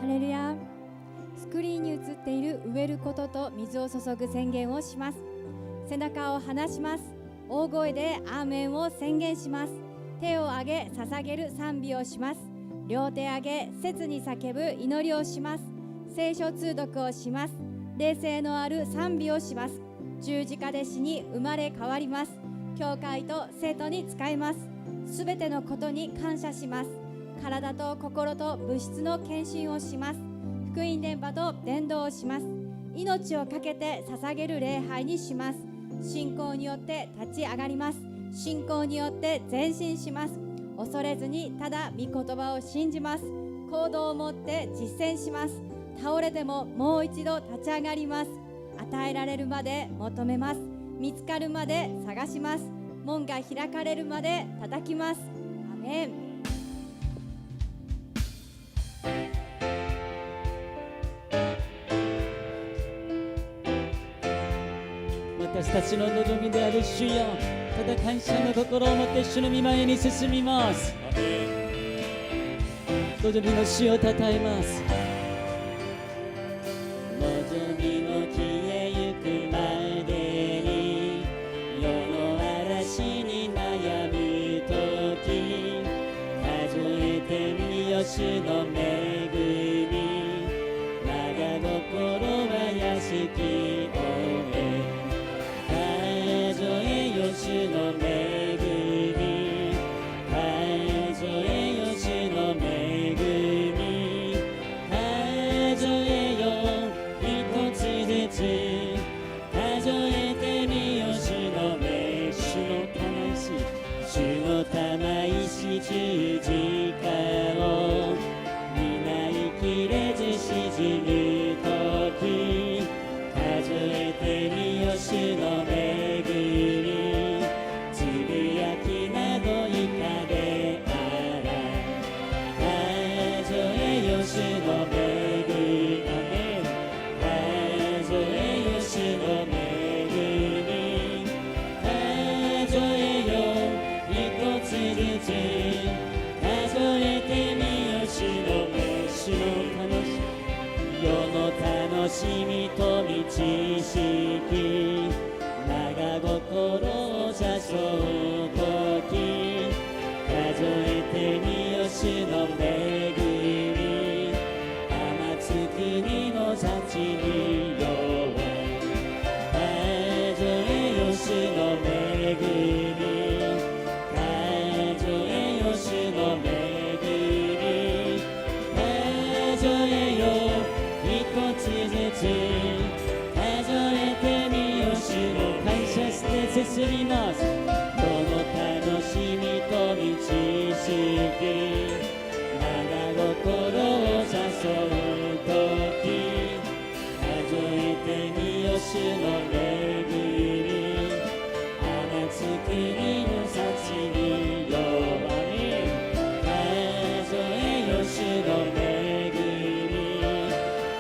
ハレルヤ。スクリーンに映っている植えることと水を注ぐ宣言をします。背中を離します。大声でアーメンを宣言します。手を上げ捧げる賛美をします。両手上げ切に叫ぶ祈りをします。聖書通読をします。霊性のある賛美をします。十字架で死に生まれ変わります。教会と生徒に仕えます。すべてのことに感謝します。体と心と物質の献身をします。福音電波と伝道をします。命を懸けて捧げる礼拝にします。信仰によって立ち上がります。信仰によって前進します。恐れずにただ御言葉を信じます。行動を持って実践します。倒れてももう一度立ち上がります。与えられるまで求めます。見つかるまで探します。門が開かれるまで叩きます。アメン。私たちの望みである主よ、ただ感謝の心を持って主の御前に進みます。望みの主をたたえます。望みも消えゆくまでに世の心を誘う時数えてみよ主の恵み天月にも幸に弱い数えよ主の恵み数えよ主の恵み数えよ一つずつ数えてみよ主の感謝して進みますどの楽しみと満ちしきまだ心を誘う時数えてみよ主の恵み天月にも幸に弱い数えよ主の恵み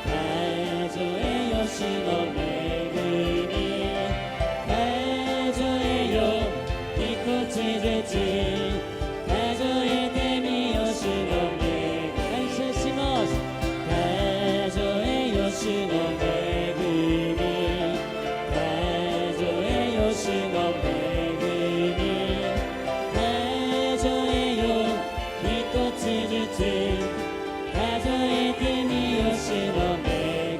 数えよ主の恵み数えよ一つずつ数えてみよ主の恵み感謝します数えよ主の恵み数えよ主の恵み数えよ一つずつ数えてみよ主の恵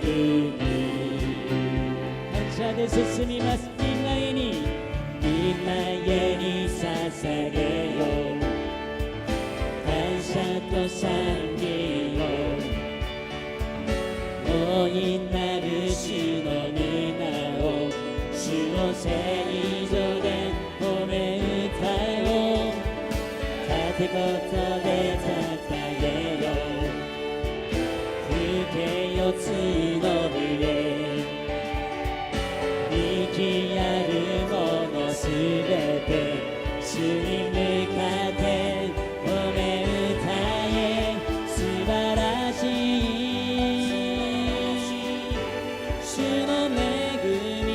み感謝で進みます今へに今へに捧げよう感謝と賛美よ大いなる主の皆を主の聖所で褒め歌おう盾事でたえよ風景よつの上生きあるものすべて主に向かって褒め歌え素晴らしい主の恵み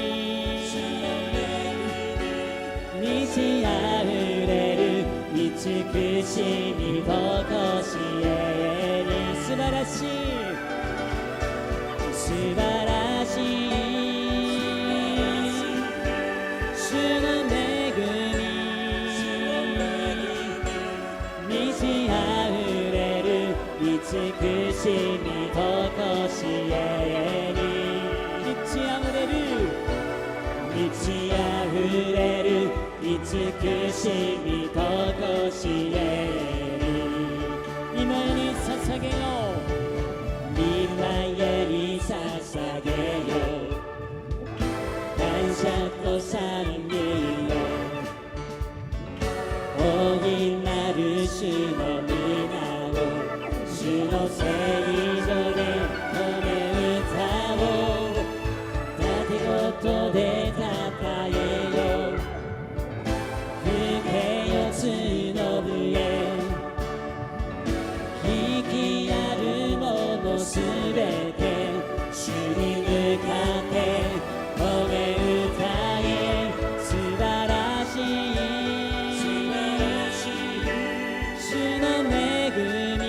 満ちあふれる慈しみとこしえに素晴らしい素晴らしい主の恵み満ちあふれる慈しみとこしえに満ちあふれる満ちあふれる慈しみとこしえに今に捧げよう今へに捧げよう感謝と賛美よ大いなる主の皆を主の聖所で褒め歌おう盾事でたたえよ風景よつの上生きあるものすべて主に向かって褒め歌え素晴らしい主の恵み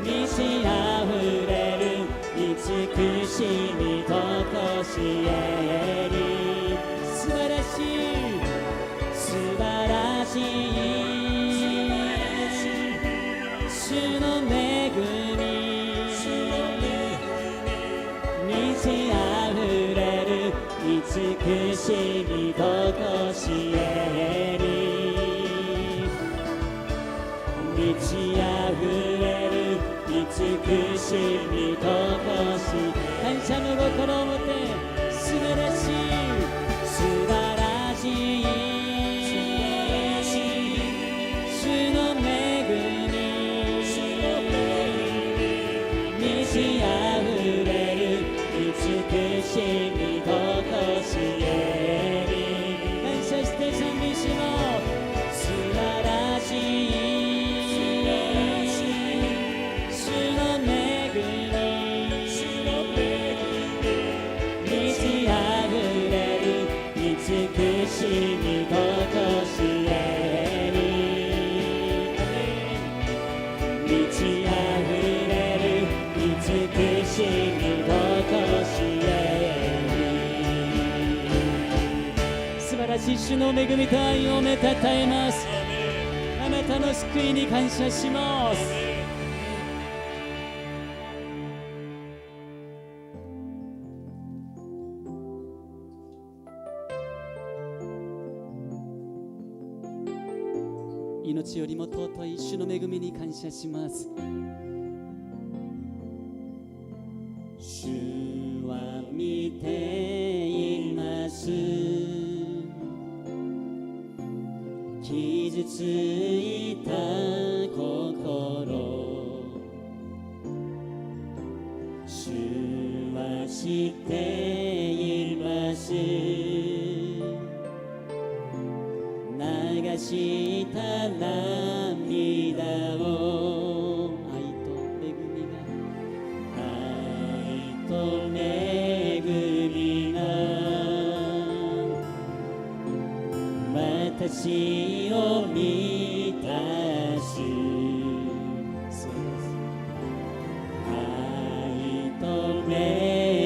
満ちあふれる慈しみとこしえに素晴らしい素晴らしい主の恵み満ちあふれる慈しみとこしえに満ちあふれる慈しみとこし感謝の心を持って素晴らしい素晴らしい主の恵み満ちあふれる慈しみとこしえに感謝して賛美します素晴らしい主の恵み満ちあふし主の恵みと愛をめたたえます。あなたの救いに感謝します。命よりも尊い主の恵みに感謝します。主は見ています。傷ついた心、主は知っています。流した涙を愛と恵みが愛と恵みが私を満たす。愛と恵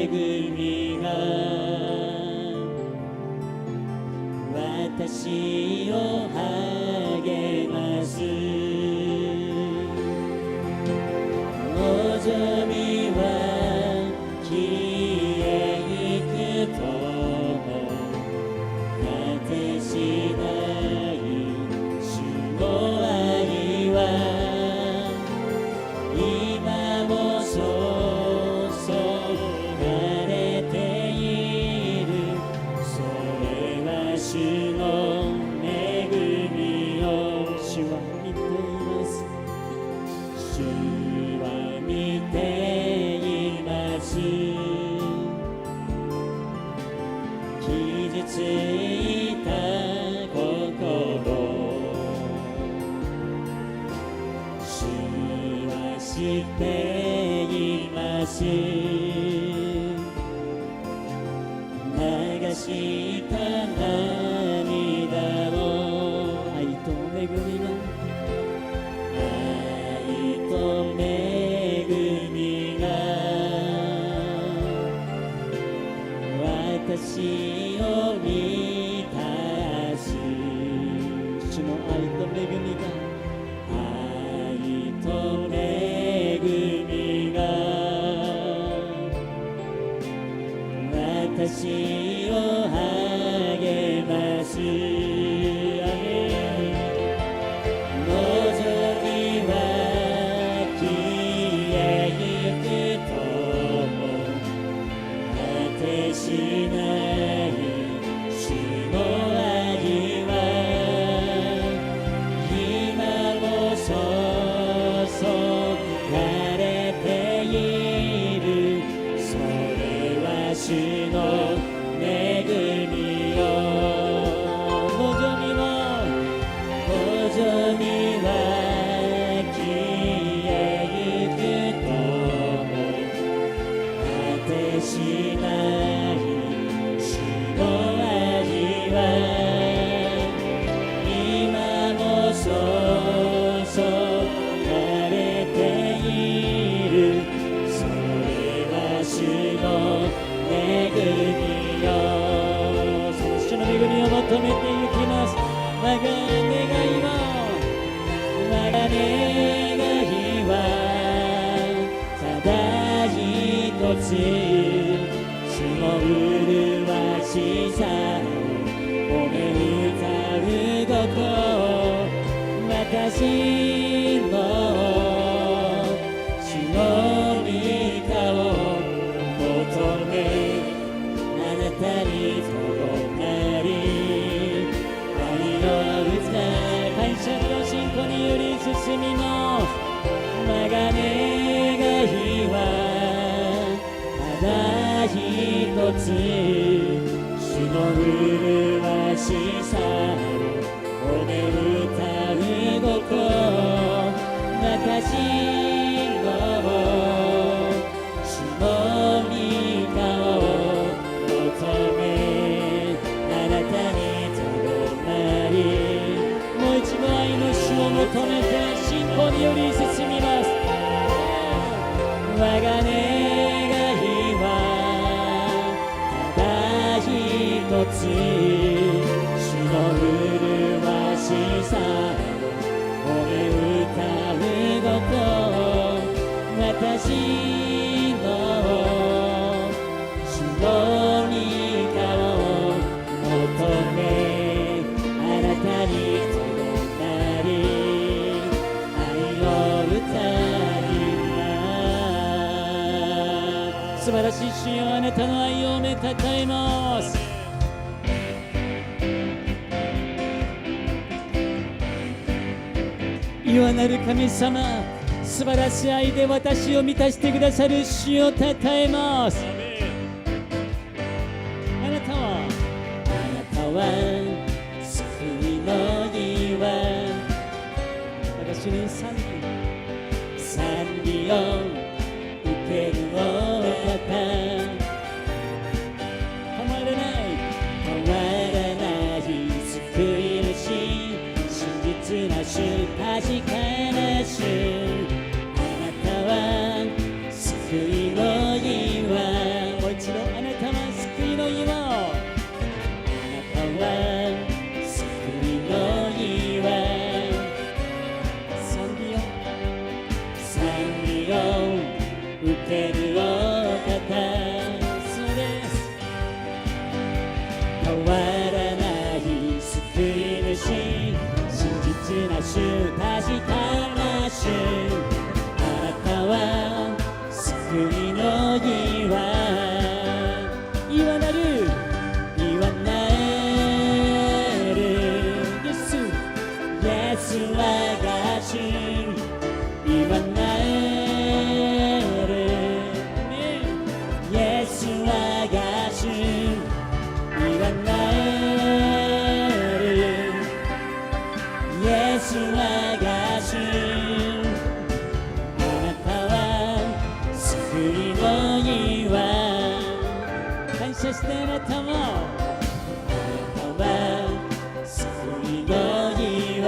みが私を励ます。望みは消えゆくとも果てしない主の愛は今も注がれている。それは主の恵みを主は見ています。主は見ています。傷ついた心、主は知っています。流した涙を愛と恵みが愛と恵みが私を満たす。主の愛と恵みが愛と恵みが私を励ます。望みは消えゆくとも果てしない主の愛は今も注がれている。それは主の恵みよ。望みは消えゆくとも果てしない主の愛は今も注がれている。それは主の恵みよ。その主の恵みを求めてゆきます。我が願いはただ一つ、主の麗しさを褒め歌うこと。私の主の御顔を求め、あなたにとどまり、愛の歌感謝と信仰により進みます。我が願いはただ一つ、主の麗しさを褒め歌うこと。私の主の御顔を求め、あなたにとどまり、もう一度愛の主を求めて信仰により進みます。我が願いはただ一つ、主麗しさ褒め歌うこと私の主に顔を求めあなたにとどまり愛を歌います素晴らしい主よあなたの愛をめたたえますいわなる神様素晴らしい愛で私を満たしてくださる主をたたえますあなたは救いの岩私に賛美を受けるお方変わらない救い主真実な主確かな主あなたは救いの岩もう一度あなたは救いの岩あなたは救いの岩賛美を受けるお方そうです変わらない救い主真実な主確かな主あなたは救いの岩岩なるイエスはが主岩なるイエスはが主岩なるイエスはが主あなたは救いの岩感謝してあなたもあなたは救いの岩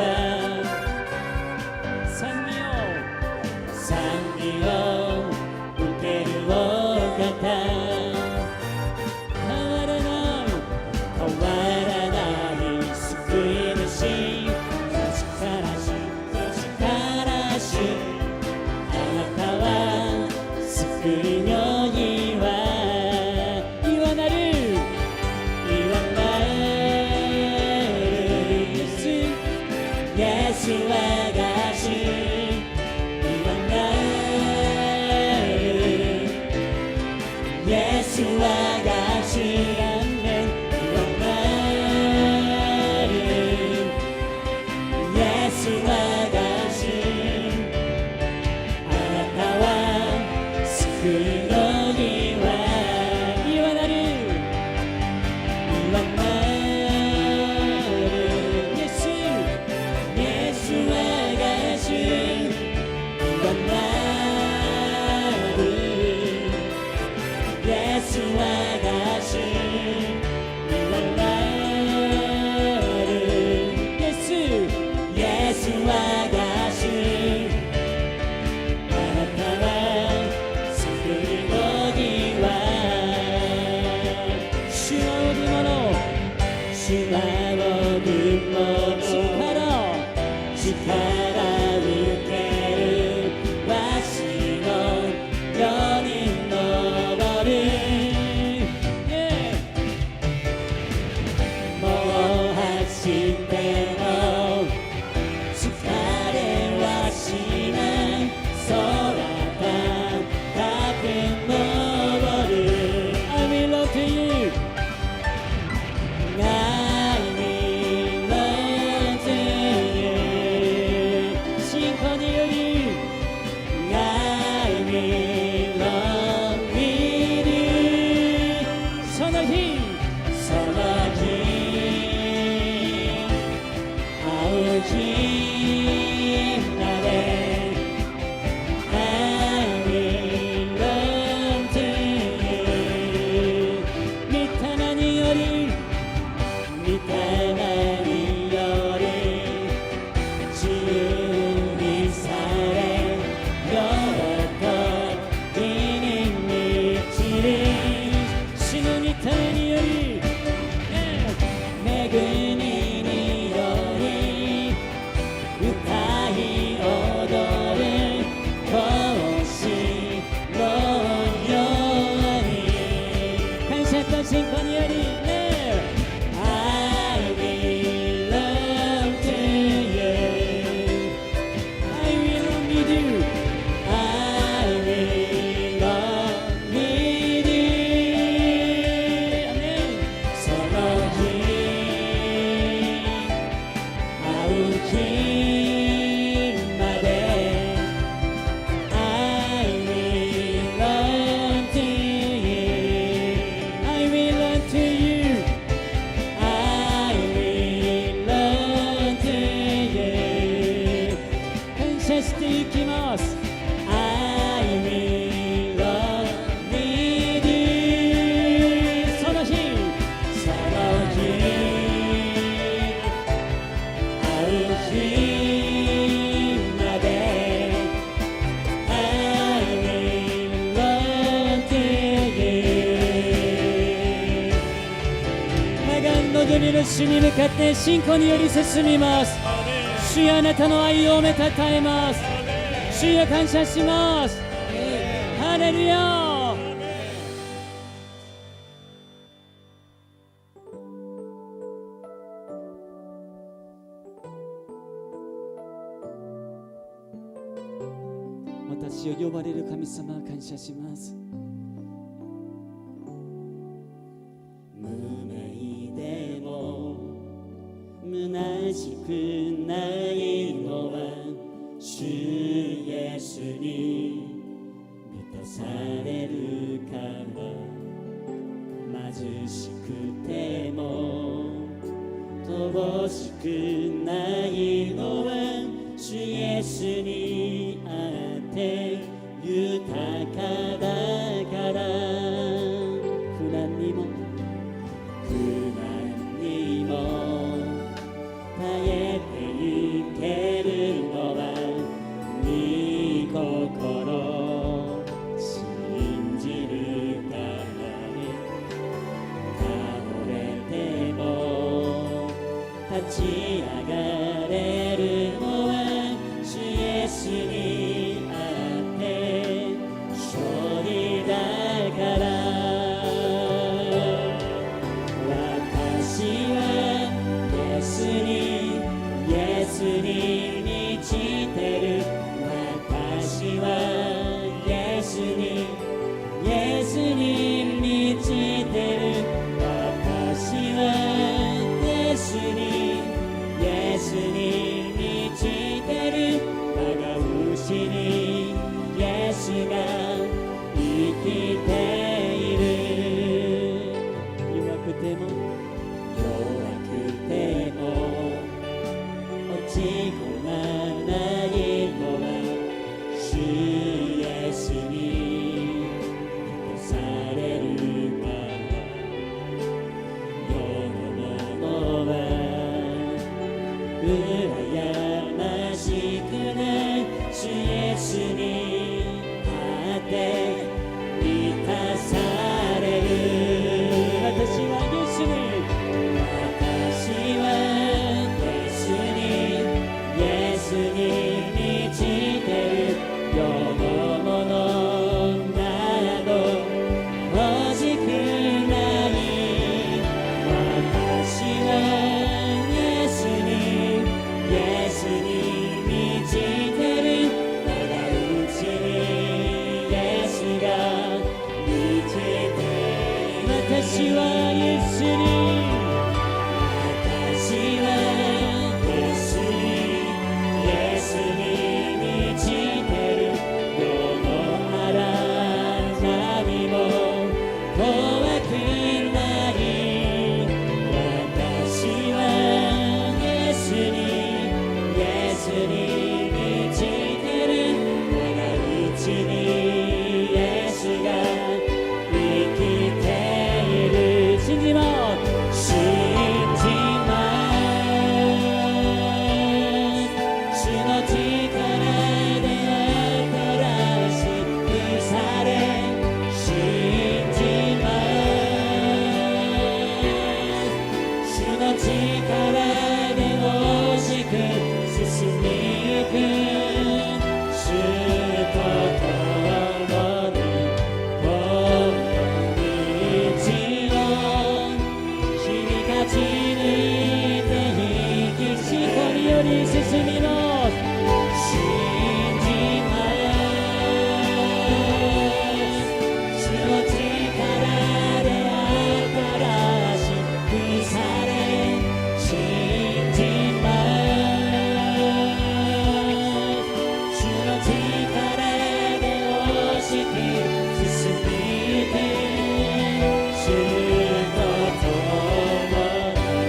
賛美を受けるお方変わらない救い主確から主あなたは救いの岩なるイエスはが主岩なるイエスはが主愛に望みの主に向かって信仰により進みます。主よ、あなたの愛をめたたえます。主よ、感謝します。ハレルヤ。私を呼ばれる神様、感謝します。無名でも虚しくないのは主イエスに満たされるから。貧しくても乏しくないのは主イエスにあって豊かだから。苦難にも耐えてゆけるのは御心信じるから。倒れても立ち上がれるのは主イエスにあって勝利だから。私はイエスに満ちてる。私はイエスに満ちてる。私はイエスに満ちてる。我が内にイエスが生きている。弱くても落ち込まないのは主イエスに満たされるから。世のものは羨ましくない主イエスにあって満たされる。私はイエスに満ちてる。世のものなど欲しくない。私はイエスに満ちてる。我が内にイエスが満ちてる。私はイエスに満ちてる。世の荒波も怖くない。私はイエスに満ちてる。我が内にイエスが生きている。信じます。信じます。主の力で新しくされ信じます。主の力で大しく進みゆく。主と共にこの道を君勝ち抜いて生きしこにより進みます。主と共に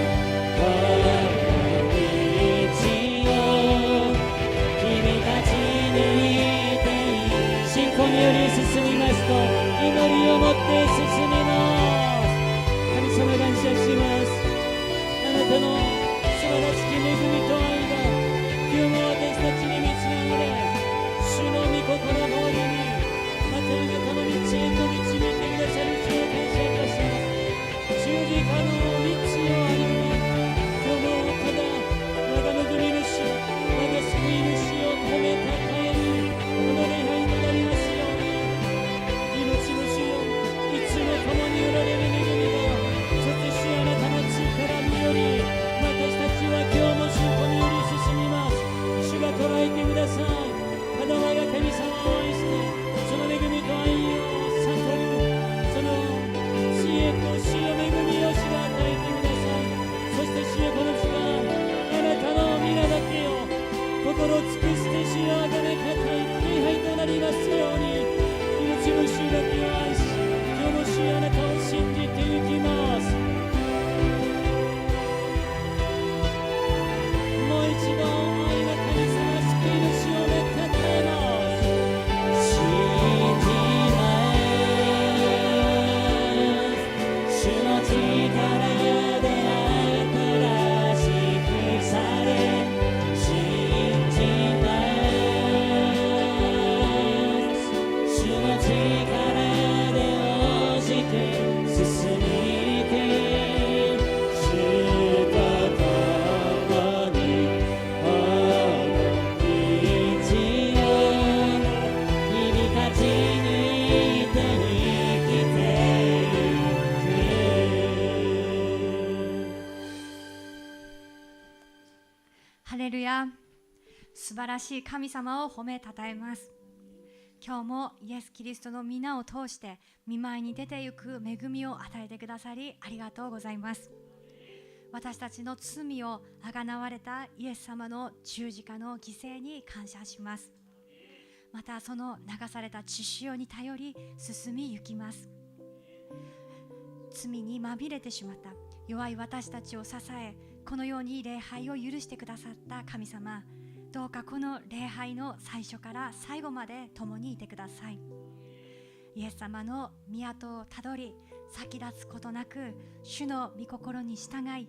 ハレルヤ。素晴らしい神様を褒めたたえます。今日もイエス・キリストの皆を通して御前に出てゆく恵みを与えてくださりありがとうございます。私たちの罪をあがなわれたイエス様の十字架の犠牲に感謝します。またその流された血潮に頼り進み行きます。罪にまみれてしまった弱い私たちを支え、このように礼拝を許してくださった神様、どうかこの礼拝の最初から最後まで共にいてください。イエス様の御後をたどり先立つことなく主の御心に従い、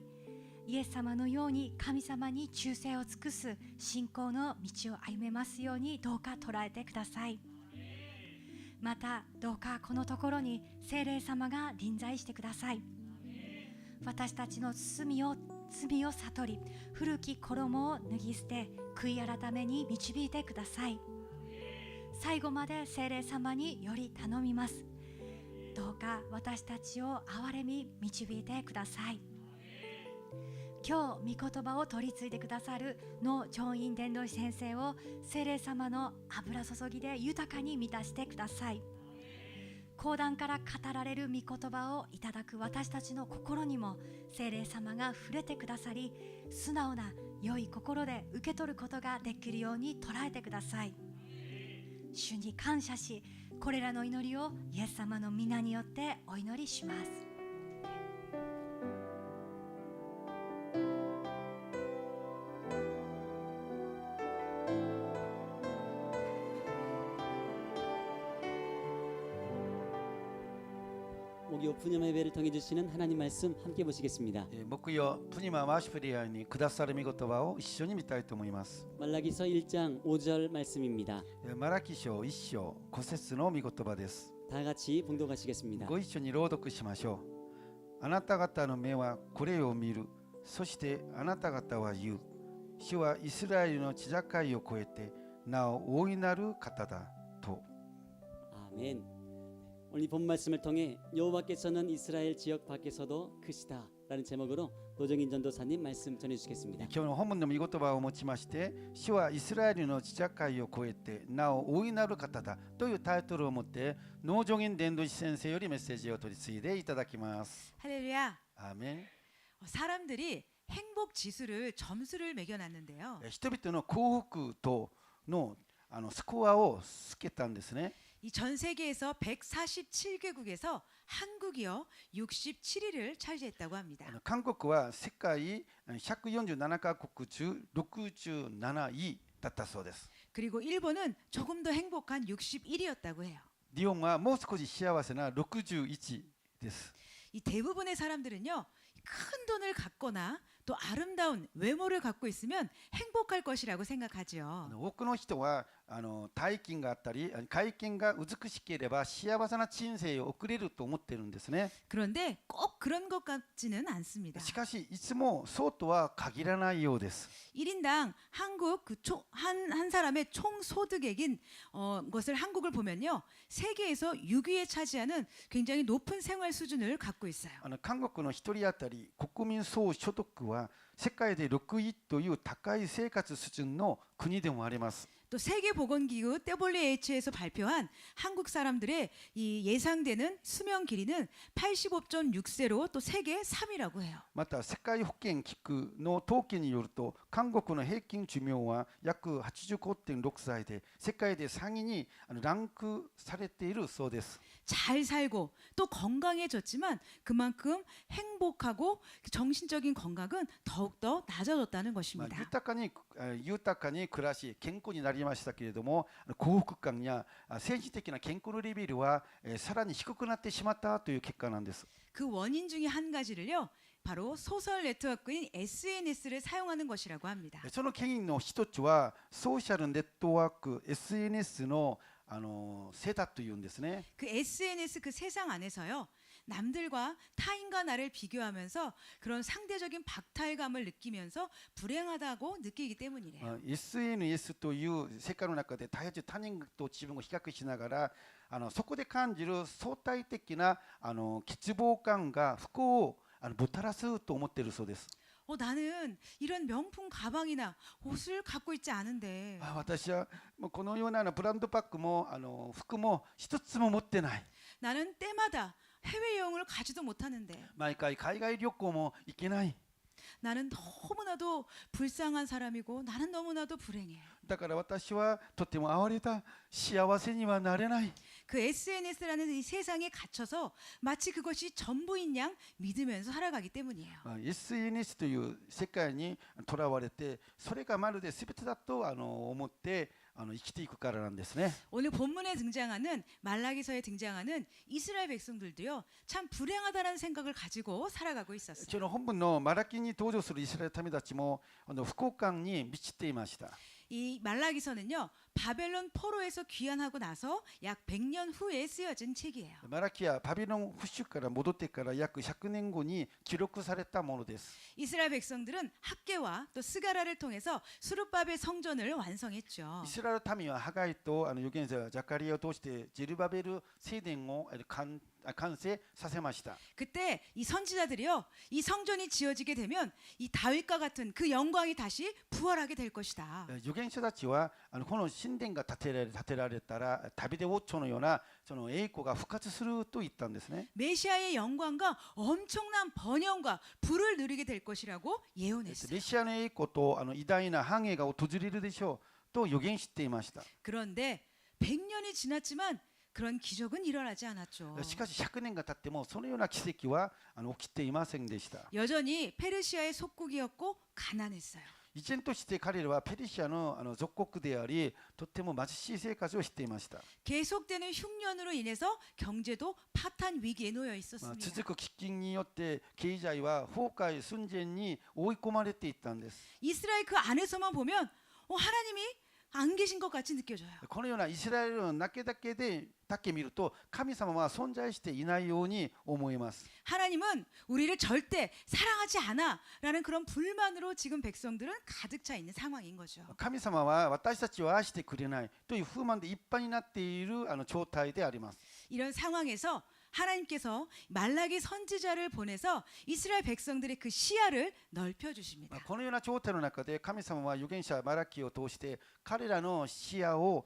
イエス様のように神様に忠誠を尽くす信仰の道を歩めますようにどうか捉えてください。またどうかこのところに聖霊様が臨在してください。私たちの罪を悟り、古き衣を脱ぎ捨て悔い改めに導いてください。最後まで聖霊様により頼みます。どうか私たちを憐れみ導いてください。今日御言葉を取り継いでくださるの上院伝道師先生を聖霊様の油注ぎで豊かに満たしてください。講談から語られる御言葉をいただく私たちの心にも聖霊様が触れてくださり、素直な良い心で受け取ることができるように捉えてください。主に感謝し、これらの祈りをイエス様の皆によってお祈りします。목요 푸념 예배를 통해 주시는 하나님 말씀 함께 보시겠습니다. 木曜プニマワーシプリアにくださる御言葉を一緒に見たいと思います。 말라기서 1장 5절 말씀입니다. マラキ書1章5節の御言葉です。 다 같이 봉독하시겠습니다. ご一緒に朗読しましょう。あなた方の目はこれを見る。そしてあなた方は言う。主はイスラエルの地境を越えてなお大いなる方だと。 아멘. 오늘 본 말씀을 통해 여호와께서는 이스라엘 지역 밖에서도 크시다라는 제목으로 노정인 전도사님 말씀 전해 주시겠습니다. 今日の本文の御言葉を持ちまして、主はイスラエルの地境を越えてなお大いなる方だというタイトルを持って農場院伝道師先生よりメッセージを取り継いでいただきます。 할렐루야. 아멘. 사람들이 행복 지수를 점수를 매겨놨는데요. 人々の幸福とのスコアをつけたんですね。 이 전 세계에서 147개국에서 한국이요 67위를 차지했다고 합니다. 韓国は世界147カ国中67位だったそうです。 그리고 일본은 조금 더 행복한 61위였다고 해요. 日本はもう少し幸せな61です。 이 대부분의 사람들은요 큰 돈을 갖거나 또 아름다운 외모를 갖고 있으면 행복할 것이라고 생각하죠. 多くの人は大金があったり外見が美しければ幸せな人生を送れると思っているんですね。 그런데 꼭 그런 것 같지는 않습니다. しかしいつもそうとは限らないようです。 1인당 한국 한 사람의 총 소득액인 것을 한국을 보면요 세계에서 6위에 차지하는 굉장히 높은 생활 수준을 갖고 있어요. 韓国の一人当たり国民総所得は世界で6位という高い生活水準の国でもあります。 또 세계보건기구 WHO에서 발표한 한국 사람들의 이 예상되는 수명 길이는 85.6세로 또 세계 3위라고 해요. また世界保健機構の統計によると韓国の平均寿命は約 85.6歳で世界で3位にランクされているそうです。 잘 살고 또 건강해졌지만 그만큼 행복하고 정신적인 건강은 더욱더 낮아졌다는 것입니다. 豊かに暮らし健康になりましたけれども幸福感や政治的な健康のレベルはさらに低くなってしまったという結果なんです。 그 원인 중에 한 가지를요 바로 소셜 네트워크인 SNS를 사용하는 것이라고 합니다. その原因の一つはソーシャルネットワーク SNS のせだというんですね。 그 SNS 그 세상 안에서요 남들과 타인과 나를 비교하면서 그런 상대적인 박탈감을 느끼면서 불행하다고 느끼기 때문이래요. SNS という世界の中で他人と自分を比較しながらそこで感じる相対的な欠乏感が不幸をもたらすと思っているそうです。 나는 이런 명품 가방이나 옷을 갖고 있지 않은데 私はもうこのようなブランドバッグも服も一つも持ってない。 나는 때마다 해외여행을 가지도 못하는데 毎回海外旅行も行けない。 나는 너무나도 불쌍한 사람이고 나는 너무나도 불행해. だから私はとても哀れだ。幸せにはなれない。 그 SNS라는 이 세상에 갇혀서 마치 그것이 전부인 양 믿으면서 살아가기 때문이에요. SNS という世界にとらわれて、それがまるで全てだと思って生きていくからなんですね。 오늘 본문에 등장하는 말라기서에 등장하는 이스라엘 백성들도요. 참 불행하다라는 생각을 가지고 살아가고 있었어요. 今日の本文のマラキに登場するイスラエル民たちも不幸感に満ちていました。 이 말라기서는요. 바벨론 포로에서 귀환하고 나서 약 100년 후에 쓰여진 책이에요. マラキはバビロン保守から戻ってから約100年後に記録されたものです。 이스라엘 백성들은 학계와 또 스가라를 통해서 수르바벨 성전을 완성했죠. イスラエル民はハガイと預言者ザカリアを通してジェルバベル聖殿を完成させました。 그때 이 선지자들이요. 이 성전이 지어지게 되면 이 다윗과 같은 그 영광이 다시 부활하게 될 것이다. 預言者たちはこの神殿が建てられたらダビデ王朝のようなその栄光が復活すると言ったんですね。 메시아의 영광과 엄청난 번영과 부를 누리게 될 것이라고 예언했어요. メシアの栄光と偉大な繁栄が訪れるでしょうと予言していました。 그런데 100년이 지났지만 그런 기적은 일어나지 않았죠. しかし100年が経ってもそのような奇跡は起きていませんでした。 여전히 페르시아의 속국이었고 가난했어요. 依然として彼らはペルシアの属国であり、とっても貧しい生活をしていました。 계속되는 흉년으로 인해서 경제도 파탄 위기에 놓여 있었습니다. 続く飢饉によって経済は崩壊寸前に追い込まれていったんです。 이스라엘 그 안에서만 보면 하나님이 안 계신 것 같이 느껴져요. このようなイスラエルの中だけ見ると神様は存在していないように思います。 하나님은 우리를 절대 사랑하지 않아라는 그런 불만으로 지금 백성들은 가득 차 있는 상황인 거죠. 神様は私たちを愛してくれないという不満でいっぱいになっている状態であります。 이런 상황에서 하나님께서 말라기 선지자를 보내서 이스라엘 백성들의 그 시야를 넓혀 주십니다. このような状態の中で神様は預言者マラキを通して彼らの視野を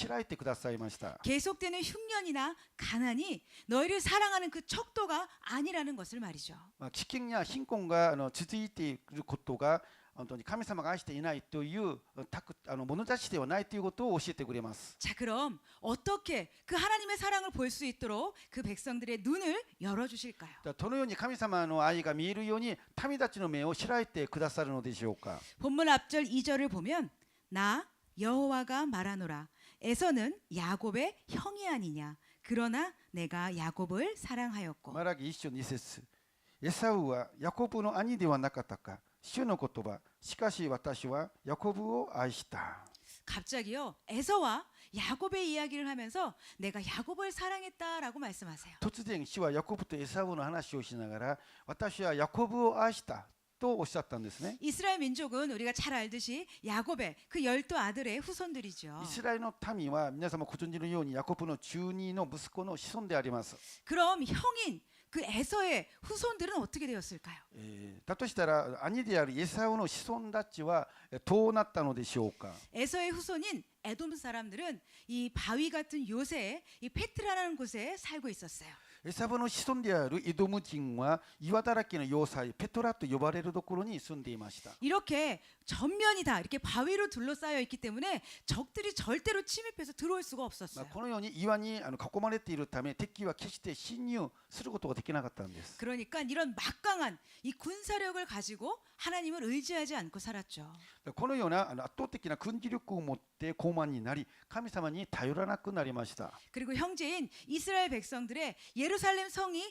開いてくださいました。 계속되는 흉년이나 가난이 너희를 사랑하는 그 척도가 아니라는 것을 말이죠. 飢饉や貧困が続いていることが本当に神様が愛していないという物差しではないということを教えてくれます。 자, 그럼 어떻게 그 하나님의 사랑을 볼 수 있도록 그 백성들의 눈을 열어 주실까요? どのように神様の愛が見えるように民たちの目を開いてくださるのでしょうか。 본문 앞절 2절을 보면 나 여호와가 말하노라 에서는 야곱의 형이 아니냐 그러나 내가 야곱을 사랑하였고 マラキ1章2節エサウはヤコブの兄ではなかったか主の言葉しかし私はヤコブを愛した。 갑자기요 에서와 야곱의 이야기를 하면서 내가 야곱을 사랑했다라고 말씀하세요. 突然主はヤコブとエサウの話をしながら私はヤコブを愛したとおっしゃったんですね。 이스라엘 민족은 우리가 잘 알듯이 야곱의 그 12 아들의 후손들이죠. イスラエルの民は皆様ご存知のようにヤコブの12の息子の子孫であります。 그럼 형인 그 에서의 후손들은 어떻게 되었을까요? だとしたら兄であるエサウの子孫たちはどうなったのでしょうか。 에서의 후손인 에돔 사람들은 이 바위 같은 요새에 이 페트라라는 곳에 살고 있었어요. エサブの子孫であるエドム人は岩だらけの要塞ペトラと呼ばれるところに住んでいました。 이렇게 전면이 다 이렇게 바위로 둘러싸여 있기 때문에 적들이 절대로 침입해서 들어올 수가 없었어요. このように岩に囲まれているため敵は決して侵入することができなかったんです。 그러니까 이런 막강한 이 군사력을 가지고 하나님을 의지하지 않고 살았죠. このような圧倒的な軍事力を持って高慢になり神様に頼らなくなりました。 그리고 형제인 이스라엘 백성들의 예루살렘 성이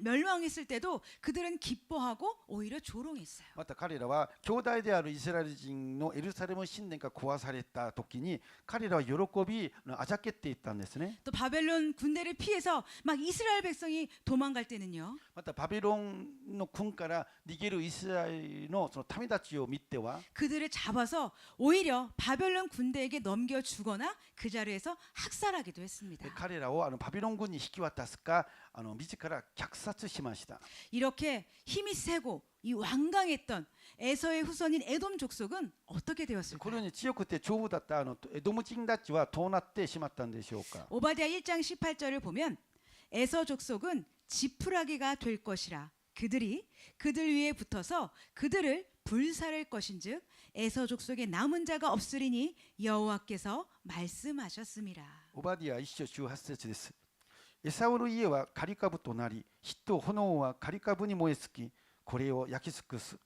멸망했을 때도 그들은 기뻐하고 오히려 조롱했어요. また彼らは兄弟であるイスラエル人のエルサレム神殿が壊された時に彼らは喜びあざけっていったんですね。 또 바벨론 군대를 피해서 막 이스라엘 백성이 도망갈 때는요. またバビロンの軍から逃げるイスラエルのその民たちを見ては 그들을 잡아서 오히려 바벨론 군대에게 넘겨주거나 그 자리에서 학살하기도 했습니다. 彼らをバビロン軍に引き渡すか自ら虐殺しました。 이렇게 힘이 세고 이 완강했던 에서의 후손인 에돔 족속은 어떻게 このよう 되었을까요? に強くて丈夫だったエドム人たちはどうなってしまったんでしょうか。 오바댜 1장 18절을 보면 에서 족속은 지푸라기가 될 것이라 그들이 그들 위에 붙어서 그들을 불살할 것인즉 에서 족속에 남은 자가 없으리니 여호와께서 말씀하셨습니다. オバディア一章18節です。エサウの家は刈り株となり、火と炎は刈り株に燃え尽き、これを焼き尽くす。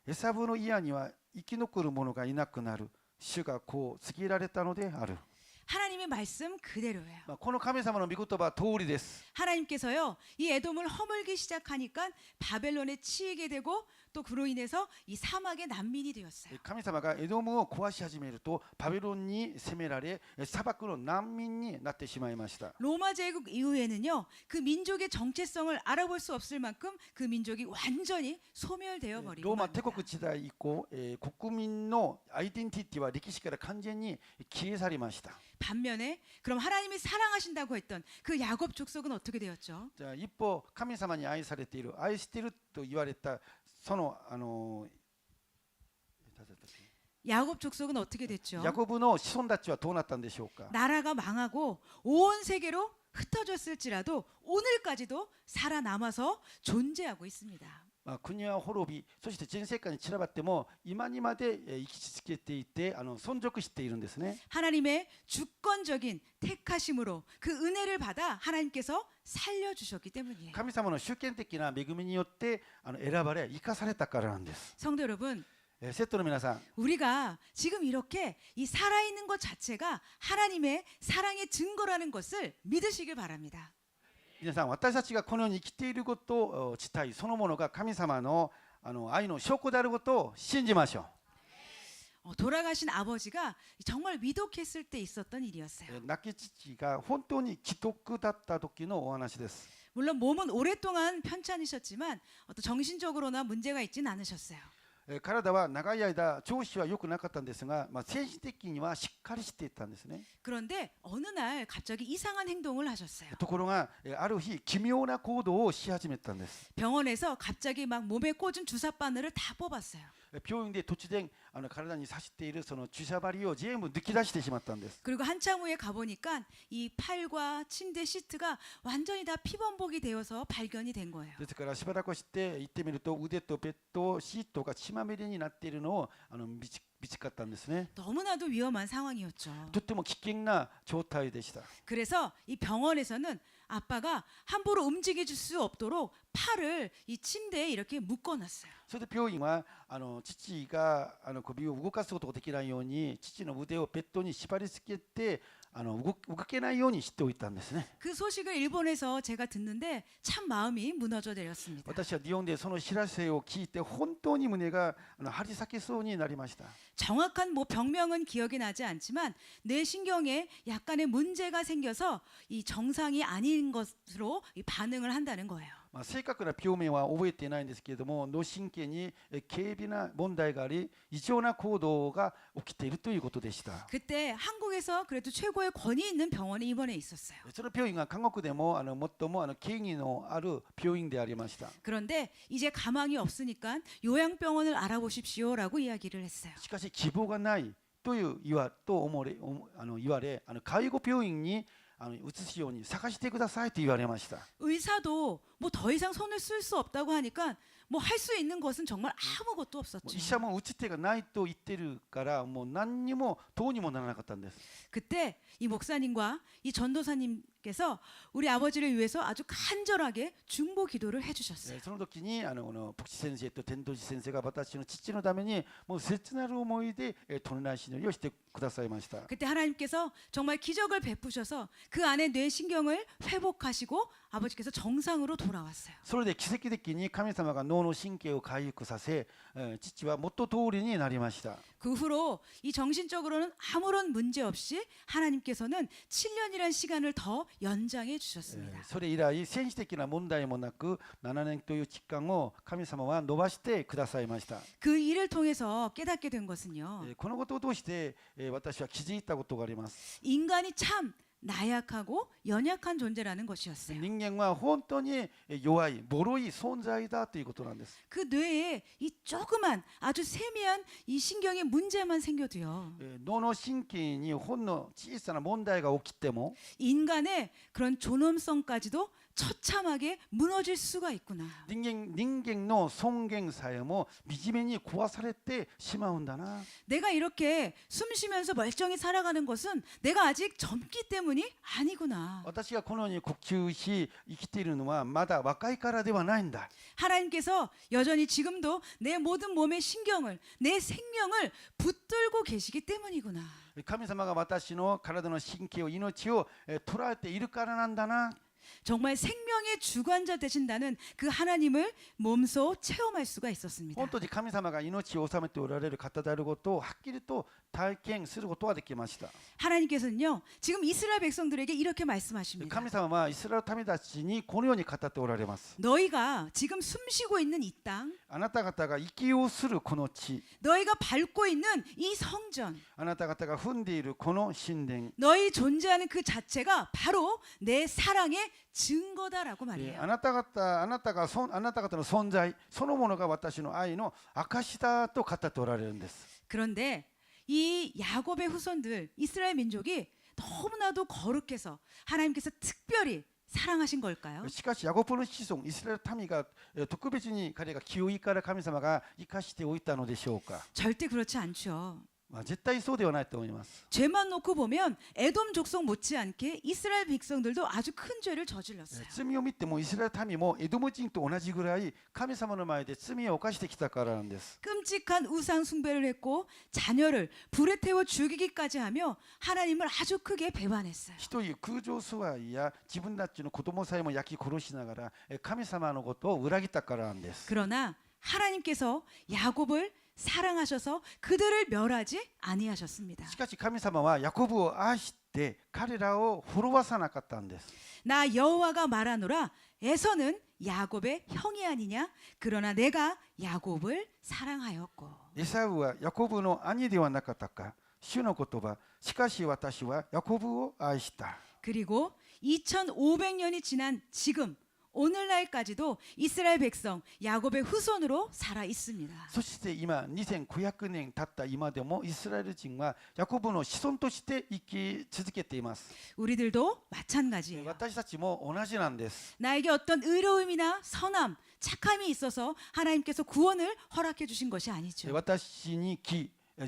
エサブの家には生き残る者がいなくなる。主がこう告げられたのである。 하나님의 말씀 그대로예요. この神様の御言葉は通りです。 하나님께서요 이 에돔을 허물기 시작하니까 바벨론에 치이게 되고 또 그로 인해서 이 사막의 난민이 되었어요. 神様がエドムを壊し始めると、バビロンに攻められ、砂漠の難民になってしまいました。 로마 제국 이후에는요 그 민족의 정체성을 알아볼 수 없을 만큼 그 민족이 완전히 소멸되어 버리고 ローマ帝 맙니다. 国時代以降、国民のアイデンティティは歴史から完全に消え去りました。 반면에 그럼 하나님이 사랑하신다고 했던 그 야곱 족속은 어떻게 되었죠? じゃあ一方、神様に愛されている、愛していると言われたその야곱 족속은 어떻게 됐죠? ヤコブの子孫たちはどうなったんでしょうか。 나라가 망하고 온 세계로 흩어졌을지라도 오늘까지도 살아남아서 존재하고 있습니다. 国は滅び、そして全世界に散らばっても今にまで生き続けていて存続しているんですね。 하나님의 주권적인 택하심으로 그 은혜를 받아 하나님께서 살려주셨기 때문이에요. 神様の主権的な恵みによって選ばれ生かされたからなんです。 성도 여러분, セットの皆さん、 우리가 지금 이렇게 이 살아있는 것 자체가 하나님의 사랑의 증거라는 것을 믿으시길 바랍니다. 皆さん、私たちがこの世に生きていること自体そのものが神様の愛の証拠であることを信じましょう。 돌아가신 아버지가 정말 위독했을 때 있었던 일이었어요. 亡き父が本当に既得だった時のお話です。 물론 몸은 오랫동안 편찮으셨지만 어떤 정신적으로나 문제가 있지는 않으셨어요. 体は長い間調子は良くなかったんですが、精神的にはしっかりしていたんですね。 그런데 어느 날 갑자기 이상한 행동을 하셨어요. ところがある日奇妙な行動をし始めたんです。 병원에서 갑자기 막 몸에 꽂은 주사 바늘을 다 뽑았어요. 病院で突然体に刺しているその注射針を全部抜き出してしまったんです。 그리고 한참 후에 가보니까 이 팔과 침대 시트가 완전히 다 피범벅이 되어서 발견이 된 거예요. ですからしばらくして行ってみると腕とベッドシートが血まみれになっているのを見つかったんですね。 너무나도 위험한 상황이었죠. とっても危険な状態でした。 그래서 이 병원에서는 아빠가 함부로 움직여 줄 수 없도록 팔을 이 침대에 이렇게 묶어놨어요. それで病院は父が首を動かすことができないように父の腕をベッドに縛り付けて動けないようにしておいたんですね。 그 소식을 일본에서 제가 듣는데 참 마음이 무너져 내렸습니다. 私は日本でその知らせを聞いて本当に胸が張り裂けそうになりました。 정확한 뭐 병명은 기억이 나지 않지만 뇌 신경에 약간의 문제가 생겨서 이 정상이 아닌 것으로 이 반응을 한다는 거예요. 正確な病名は覚えていないんですけれども、脳神経に軽微な問題があり異常な行動が起きているということでした。 그때 한국에서 그래도 최고의 권위 있는 병원에 입원해 있었어요. その病院が韓国でも最も権威のある病院でありました。 그런데 이제 가망이 없으니까 요양병원을 알아보십시오라고 이야기를 했어요. しかし希望がないと言われ介護病院に移すように探してくださいと言われました。 의사도 뭐 더 이상 손을 쓸 수 없다고 하니까 뭐 할 수 있는 것은 정말 아무것도 없었죠. 医者も打つ手がないと言ってるからもう何にもどうにもならなかったんです。 그때 이 목사님과 이 전도사님께서 우리 아버지를 위해서 아주 간절하게 중보 기도를 해주셨어요. その時に牧師先生と伝道師先生が私の父のためにもう切なる思いで唱え祈りをしてくださいました。 그때 하나님께서 정말 기적을 베푸셔서 그 안에 뇌 신경을 회복하시고 아버지께서 정상으로 돌아왔어요. それで奇跡的に神様が脳の神経を回復させ、父は元通りになりました。 그 후로 이 정신적으로는 아무런 문제 없이 하나님께서는 7년이라는 시간을 더 연장해 주셨습니다. それ以来戦士的な問題もなく7年という期間を神様は伸ばしてくださいました。 그 일을 통해서 깨닫게 된 것은요. このことを通して私は気づいたことがあります。 인간이 참 나약하고 연약한 존재라는 것이었어요. 人間は本当に弱い、脆い存在だということなんです。 그 뇌에 이 조그만 아주 세미한 이 신경에 문제만 생겨도요. 脳の神経にほんの小さな問題が起きても 인간의 그런 존엄성까지도 처참하게 무너질 수가 있구나. 人間の尊厳さえも惨めに壊されてしまうんだな。 내가 이렇게 숨 쉬면서 멀쩡히 살아가는 것은 내가 아직 젊기 때문이 아니구나. 私がこのように呼吸し生きているのはまだ若いからではないんだ。 하나님께서 여전히 지금도 내 모든 몸의 신경을, 내 생명을 붙들고 계시기 때문이구나. 神様が私の体の神経を命を捉えているからなんだな。 정말 생명의 주관자 되신다는 그 하나님을 몸소 체험할 수가 있었습니다. 本当に神様が命を治めておられる方であることをはっきりと体験することができました。 하나님께서는요, 지금 이스라엘 백성들에게 이렇게 말씀하십니다. 神様はイスラエルの民たちにこのように語っておられます。 너희가 지금 숨 쉬고 있는 이 땅, あなた方が息をするこの地、 너희가 밟고 있는 이 성전, あなた方が踏んでいるこの神殿、 너희 존재하는 그 자체가 바로 내 사랑의 증거다라고 あ 말해요. なた方の存在そのものが私の愛の証だと語っておられるんです。 그런데 이 야곱의 후손들, 이스라엘 민족이 너무나도 거룩해서 하나님께서 특별히 사랑하신 걸까요? しかしヤコブの子孫イスラエルの民が特別に彼が清いから神様が生かしておいたのでしょうか。 절대 그렇지 않죠. 絶対そうではないと思います。 죄만 놓고 보면 에돔 족속 못지않게 이스라엘 백성들도 아주 큰 죄를 저질렀어요. 罪を見てもイスラエル民もエドム人と同じぐらい神様の前で罪を犯してきたからなんです。 끔찍한 우상 숭배를 했고 자녀를 불에 태워 죽이기까지 하며 하나님을 아주 크게 배반했어요. 一人空上座りや自分たちの子供さえも焼き殺しながら神様のことを裏切ったからなんです。 그러나 하나님께서 야곱을 사랑하셔서 그들을 멸하지 아니하셨습니다. しかし神様はヤコブを愛して彼らを滅ばさなかったんです。 나 여호와가 말하노라 에서는 야곱의 형이 아니냐 그러나 내가 야곱을 사랑하였고 エサウはヤコブの兄ではなかったか。主の言葉、しかし私はヤコブを愛した。 그리고 2500년이 지난 지금 오늘날까지도 이스라엘 백성 야곱의 후손으로 살아 있습니다. そして今2500年経った今でもイスラエル人はヤコブの子孫として生き続けています。 우리들도 마찬가지예요. 私たちも同じなんです。 나에게 어떤 의로움이나 선함, 착함이 있어서 하나님께서 구원을 허락해 주신 것이 아니죠. 私に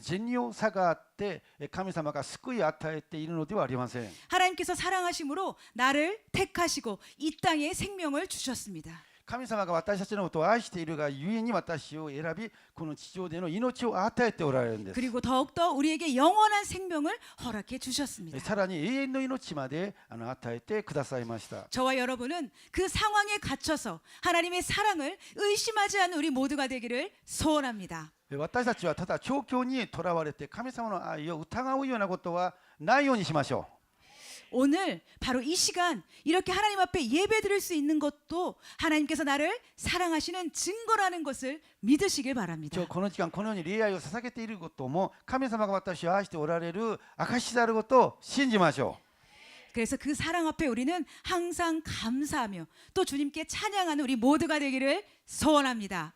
善良さがあって神様が救いを与えているのではありません。 하나님께서 사랑하심으로 나를 택하시고 이 땅에 생명을 주셨습니다. 神様が私たちのことを愛しているがゆえに私を選びこの地上での命を与えておられるんです。 그리고 더욱더 우리에게 영원한 생명을 허락해 주셨습니다. さらに永遠の命まで与えてくださいました。 저와 여러분은 그 상황에 갇혀서 하나님의 사랑을 의심하지 않는 우리 모두가 되기를 소원합니다. 私たちはただ状況にとらわれて神様の愛を疑うようなことはないようにしましょう。 오늘 바로 이 시간 이렇게 하나님 앞에 예배 드릴 수 있는 것도 하나님께서 나를 사랑하시는 증거라는 것을 믿으시길 바랍니다. この時間このように礼拝を捧げていることも神様が私を愛しておられる証であることを信じましょう。 그래서 그 사랑 앞에 우리는 항상 감사하며 또 주님께 찬양하는 우리 모두가 되기를 소원합니다.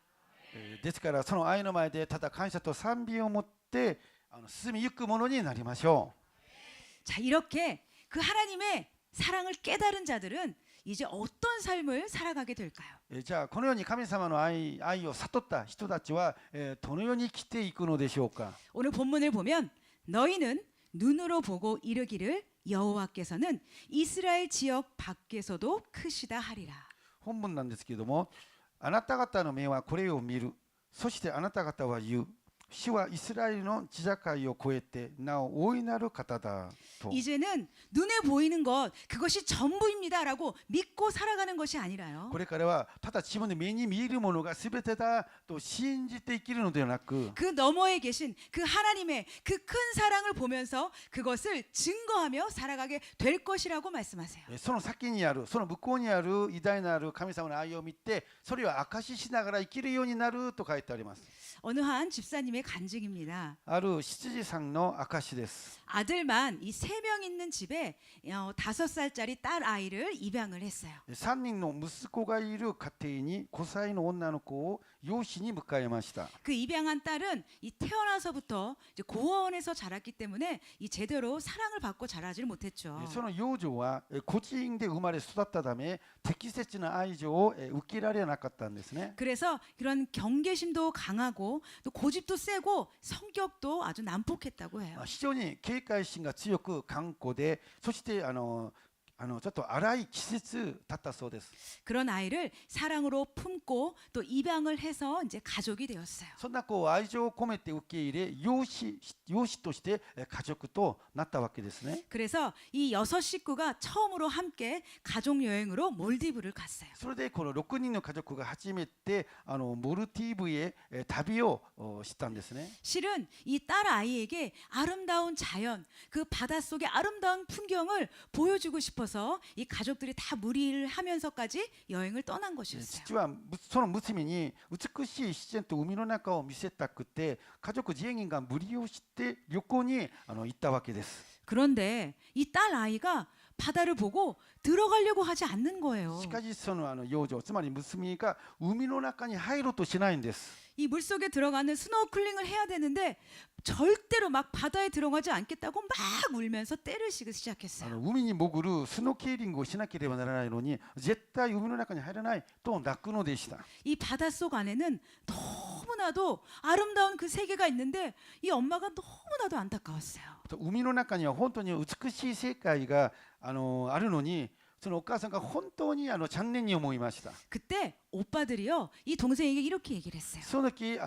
ですからその愛の前でただ感謝と賛美を持って進みゆくものになりましょう。 자, 이렇게 그 하나님의 사랑을 깨달은 자들은 이제 어떤 삶을 살아가게 될까요? じゃあこのように神様の愛を悟った人たちはどのように生きていくのでしょうか。 오늘 본문을 보면 너희는 눈으로 보고 이르기를 여호와께서는 이스라엘 지역 밖에서도 크시다 하리라. 本文なんですけれども、あなた方の目はこれを見る。そしてあなた方は言う。主はイスラエルの地境を越えてなお大いなる方だと。 이제는 눈에 보이는 것 그것이 전부입니다라고 믿고 살아가는 것이 아니라요. これからはただ自分で目に見えるものが全てだと信じて生きるのではなく、 그 너머에 계신 그 하나님의 그 큰 사랑을 보면서 그것을 증거하며 살아가게 될 것이라고 말씀하세요. その先にある、その向こうにある偉大なる神様の愛を見て、それを証ししながら生きるようになると書いてあります。 어느 한 집사님의 간증입니다. ある執事さんの証です。 아들만 이 3명 있는 집에 5살짜리 딸 아이를 입양을 했어요. 3人の息子がいる家庭に5歳の女の子を養子に迎えました。 그 입양한 딸은 이 태어나서부터 이제 고아원에서 자랐기 때문에 이 제대로 사랑을 받고 자라지를 못했죠. その養女は孤児院で生まれ育ったため適切な愛情を受けられなかったんですね。 그래서 이런 경계심도 강하고 또 고집도 세고 성격도 아주 난폭했다고 해요. 非常に警戒心が強く頑固で、そしてちょっと荒い季節だったそうです。 그런 아이를 사랑으로 품고 또 입양을 해서 이제 가족이 되었어요. そんな子を愛情を込めて受け入れ、養子として家族となったわけですね。 그래서 이 6식구가 처음으로 함께 가족 여행으로 몰디브를 갔어요. それでこの6人の家族が初めてモルディブへ旅をしたんですね。 실은 이 딸 아이에게 아름다운 자연, 그 바닷속의 아름다운 풍경을 보여주고 싶어서 이 가족들이 다 무리를 하면서까지 여행을 떠난 것이었어요. 父はその娘に美しい自然と海の中を見せたくて、家族全員が無理をして旅行に行ったわけです。 그런데 이 딸 아이가 바다를 보고 들어가려고 하지 않는 거예요. しかしその養女、つまり娘が海の中に入ろうとしないんです。 이 물속에 들어가는 스노클링을 해야 되는데 절대로 막 바다에 들어가지 않겠다고 막 울면서 떼를 시기 시작했어요. 海に潜るスノーケーリングをしなければならないのに、絶対海の中に入らないと泣くのでした。 이 바닷속 안에는 너무나도 아름다운 그 세계가 있는데 이 엄마가 너무나도 안타까웠어요. 海の中には本当に美しい世界があるのに、そのお母さんが本当に残念に思いました。 그때 오빠들이요 이 동생에게 이렇게 얘기를 했어요. その時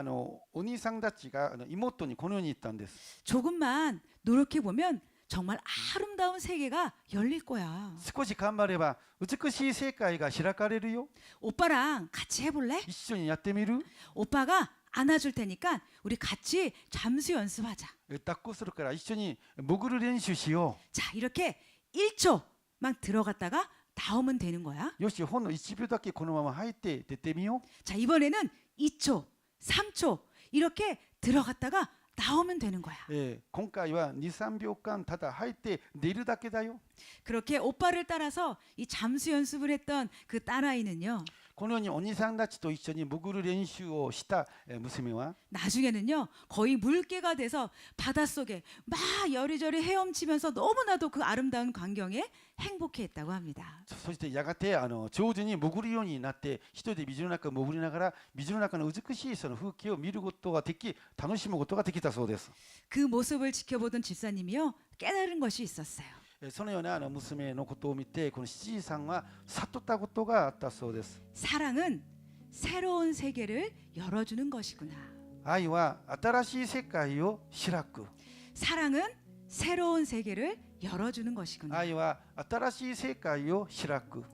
お兄さんたちが妹にこのように言ったんです。 조금만 노력해 보면 정말 아름다운 세계가 열릴 거야. 少し頑張れば美しい世界が開かれるよ。 오빠랑 같이 해볼래? 一緒にやってみる？ 오빠가 안아줄 테니까 우리 같이 잠수 연습하자. 抱っこするから一緒に潜る練習しよ 자 이렇게 1초만 들어갔다가 나오면 되는 거야. う。よし、ほんの1秒だけこのまま入って出てみよう。 자 이번에는 2초, 3초 이렇게 들어갔다가 나오면 되는 거야. 今回は2、3秒間ただ入って出るだけだよ。 그렇게 오빠를 따라서 이 잠수 연습을 했던 그 딸아이는요. このようにお兄さんたちと一緒に潜る練習をした娘は 나중에는요 거의 물개가 돼서 바닷속에 막 여리저리 헤엄치면서 너무나도 그 아름다운 광경에 행복해했다고 합니다. そしてやがて上手に潜るようになって一人で水の中を潜りながら水の中の美しいその風景を見ることができ楽しむことができたそうです。 그 모습을 지켜보던 집사님이요 깨달은 것이 있었어요. そのような娘のことを見てこの七時さんは悟ったことがあったそうです。 사랑은 새로운 세계를 열어주는 것이구나. 愛は新しい世界を開く。 사랑은 새로운 세계를 열어주는 것이구나. 愛は新しい世界を開く。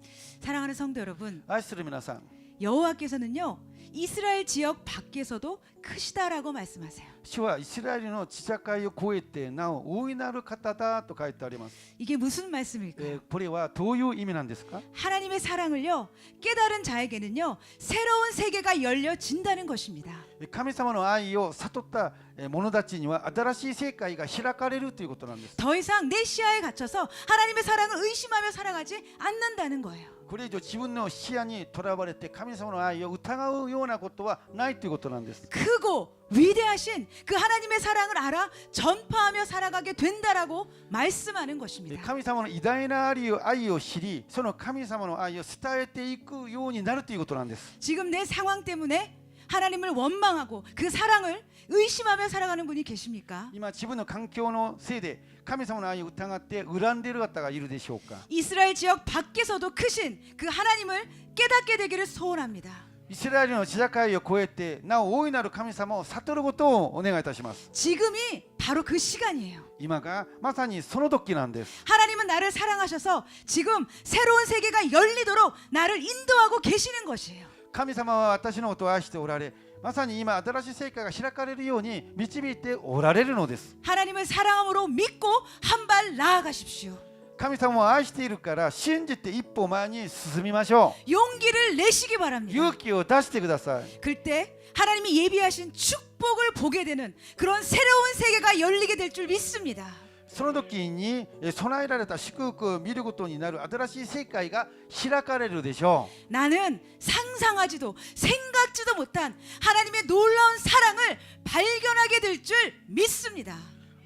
사랑하는 성도 여러분, 愛する皆さん、 여호와께서는요 이스라엘 지역 밖에서도 크시다라고 말씀하세요. 主はイスラエルの地境を越えてなお大いなる方だと書いてあります。 이게 무슨 말씀일까요? これはどういう意味なんですか？ 하나님의 사랑을요 깨달은 자에게는요 새로운 세계가 열려진다는 것입니다. 神様の愛を悟った者たちには新しい世界が開かれるということなんです。 더 이상 내 시야에 갇혀서 하나님의 사랑을 의심하며 살아가지 않는다는 거예요. これ以上自分の視野にとらわれて神様の愛を疑うようなことはないということなんです。 크고 위대하신 그 하나님의 사랑을 알아 전파하며 살아가게 된다라고 말씀하는 것입니다. 神様の偉大な愛を知り、その神様の愛を伝えていくようになるということなんです。 지금 내 상황 때문에 하나님을 원망하고 그 사랑을 의심하며 살아가는 분이 계십니까? 今自分の環境のせいで神様の愛を疑って恨んでいる方がいるでしょうか？ 이스라엘 지역 밖에서도 크신 그 하나님을 깨닫게 되기를 소원합니다. イスラエルの地境を越えてなお大いなる神様を悟ることをお願いいたします。 지금이 바로 그 시간이에요. 今がまさにその時なんです。 하나님은 나를 사랑하셔서 지금 새로운 세계가 열리도록 나를 인도하고 계시는 것이에요. 神様は私のことを愛しておられ、まさに今新しい世界が開かれるように導いておられるのです。 하나님을 사랑함으로 믿고 한 발 나아가십시오. 神様を愛しているから信じて一歩前に進みましょう。 용기를 내시기 바랍니다. 勇気を出してください。 그때 하나님이 예비하신 축복 축복을 보게 되는 그런 새로운 세계가 열리게 될 줄 믿습니다. その時に備えられた祝福を見ることになる新しい世界が開かれるでしょう。 나는 상상하지도 생각지도 못한 하나님의 놀라운 사랑을 발견하게 될 줄 믿습니다.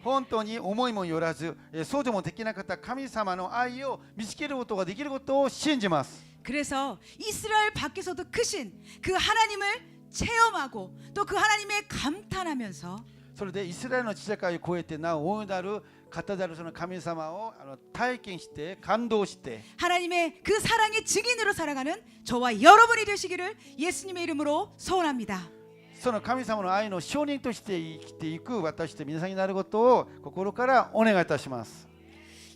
本当に思いもよらずそうでもできなかった神様の愛を見つけることができることを信じます。 그래서 이스라엘 밖에서도 크신 그 하나님을 체험하고 또 그 하나님의 감탄하면서 それでイスラエルの地境を越えてなお大いなる方であるその神様を体験して感動して 하나님의 그 사랑의 증인으로 살아가는 저와 여러분이 되시기를 예수님의 이름으로 소원합니다. その神様の愛の証人として生きていく私と皆さんになることを心からお願いいたします。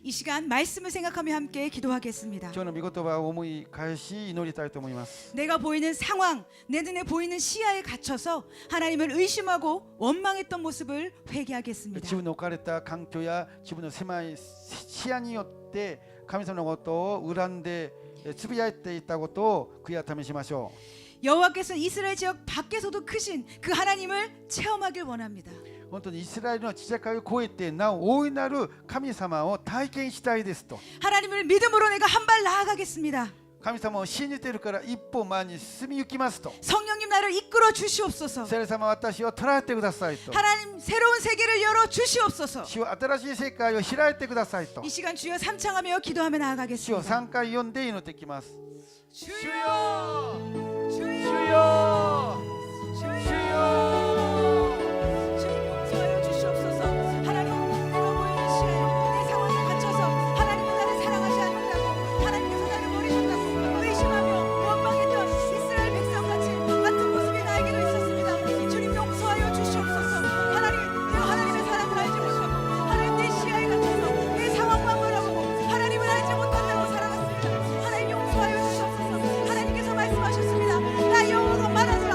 이 시간 말씀을 생각하며 함께 기도하겠습니다. 今日の御言葉を思い返し祈りたいと思います。 내가 보이는 상황, 내 눈에 보이는 시야에 갇혀서 하나님을 의심하고 원망했던 모습을 회개하겠습니다. 自分の置かれた環境や自分の狭い視野によって神様のことを恨んでつぶやいていたことを悔や試しましょう。 여호와께서 이스라엘 지역 밖에서도 크신 그 하나님을 체험하길 원합니다. 本当にイスラエルの地境を越えてなお大いなる神様を体験したいですと。 하나님을 믿음으로 내가 한 발 나아가겠습니다. 神様を信じているから一歩前に進み行きますと。 성령님 나를 이끌어 주시옵소서. 聖霊様私を捉えてくださいと。 하나님 새로운 세계를 열어 주시옵소서. 主を新しい世界を開いてくださいと。 이 시간 주여 삼창하며 기도하며 主を 나아가겠습니다. 3回読んで祈ってきます。 주여, 主 주여, よ主よ 주님 용서하여 주시옵소서. 하나님 내가 보이는 시야에 내 상황에 갇혀서 하나님이 나를 사랑하지 않는다고 하나님께서 나를 버리셨다고 의심하며 원망했던 이스라엘 백성같이 같은 모습이 나에게도 있었습니다. 주님 용서하여 주시옵소서. 하나님 내가 하나님의 사랑을 알지 못하고 하나님 내 시야에 갇혀서 내 상황만 바라보고 하나님을 알지 못한다고 살아갔습니다. 하나님 용서하여 주시옵소서. 하나님께서 말씀하셨습니다. 나 영으로 말하지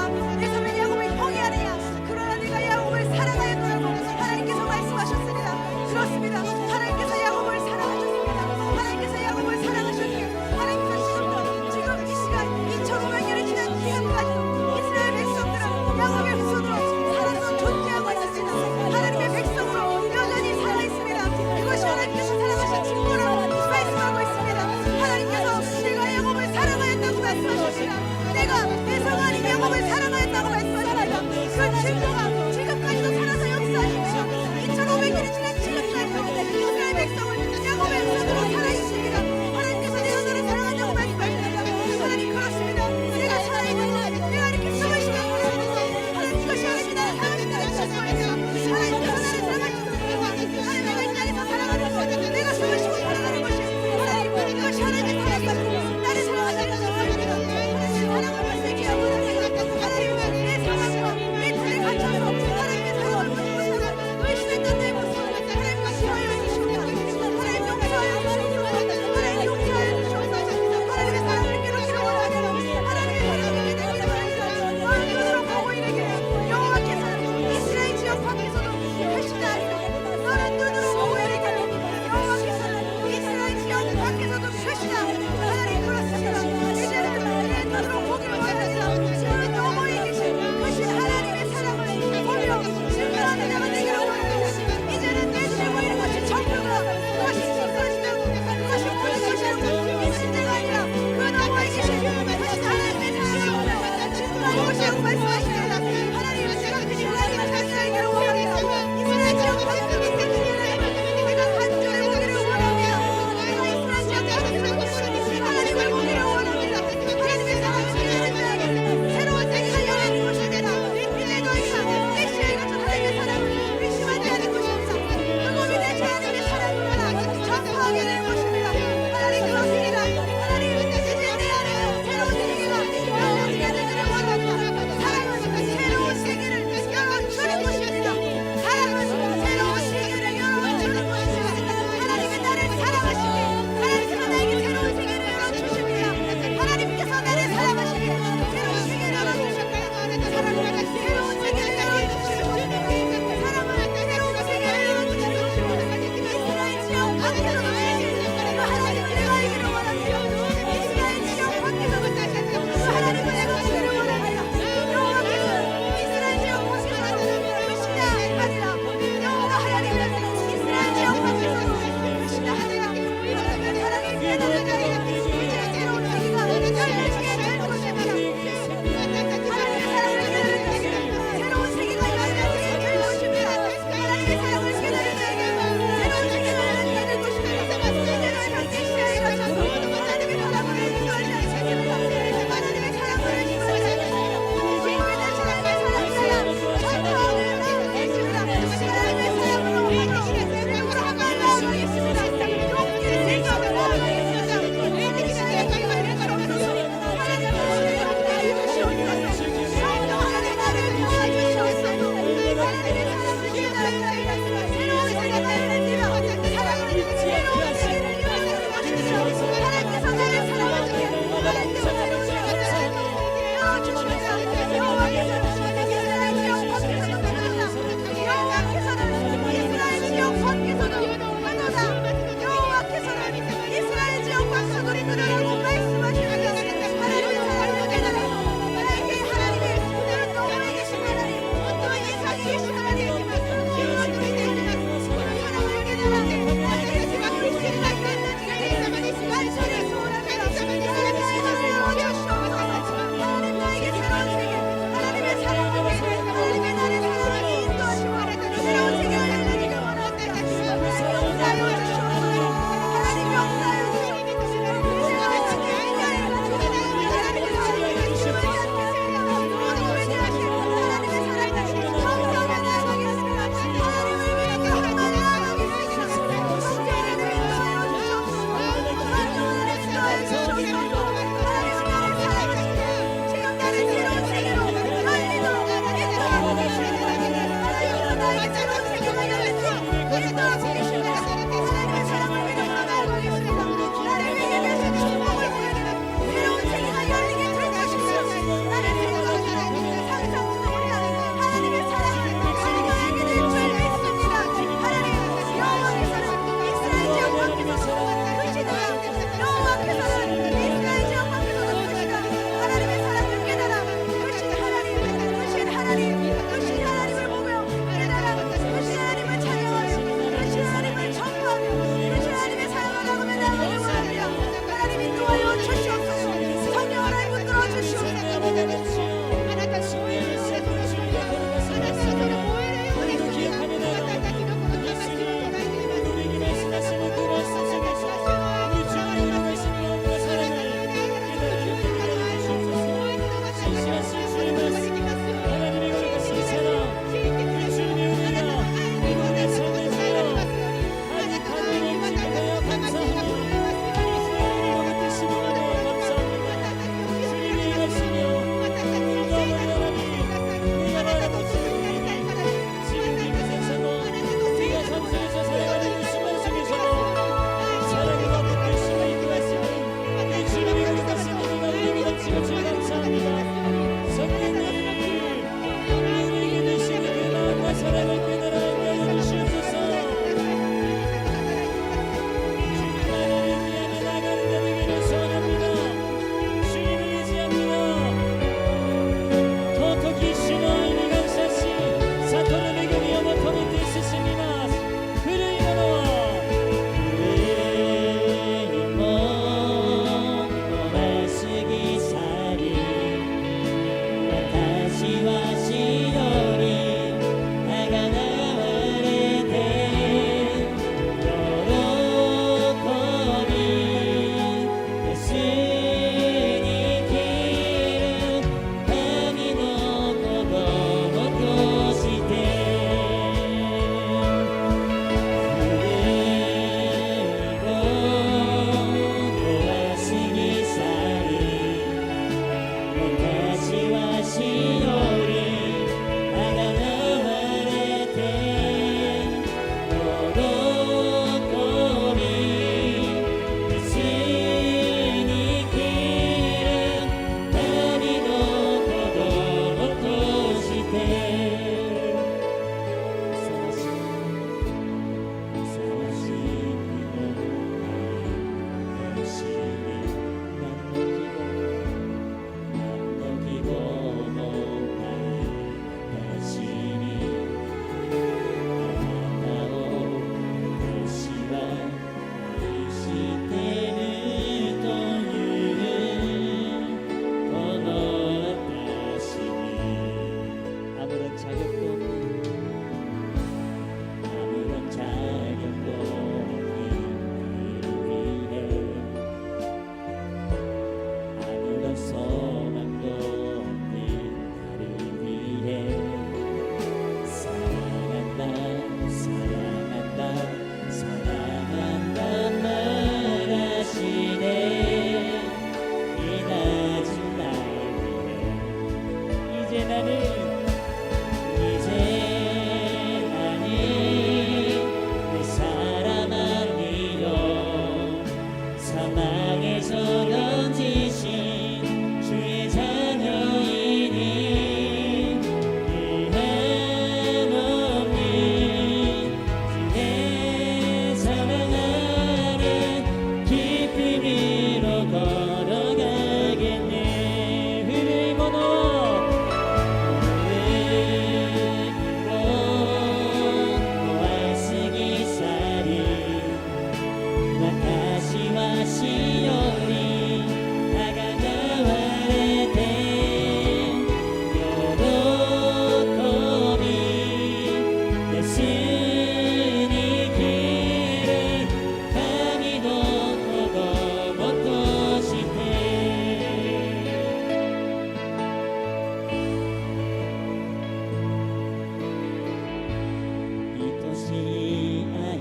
愛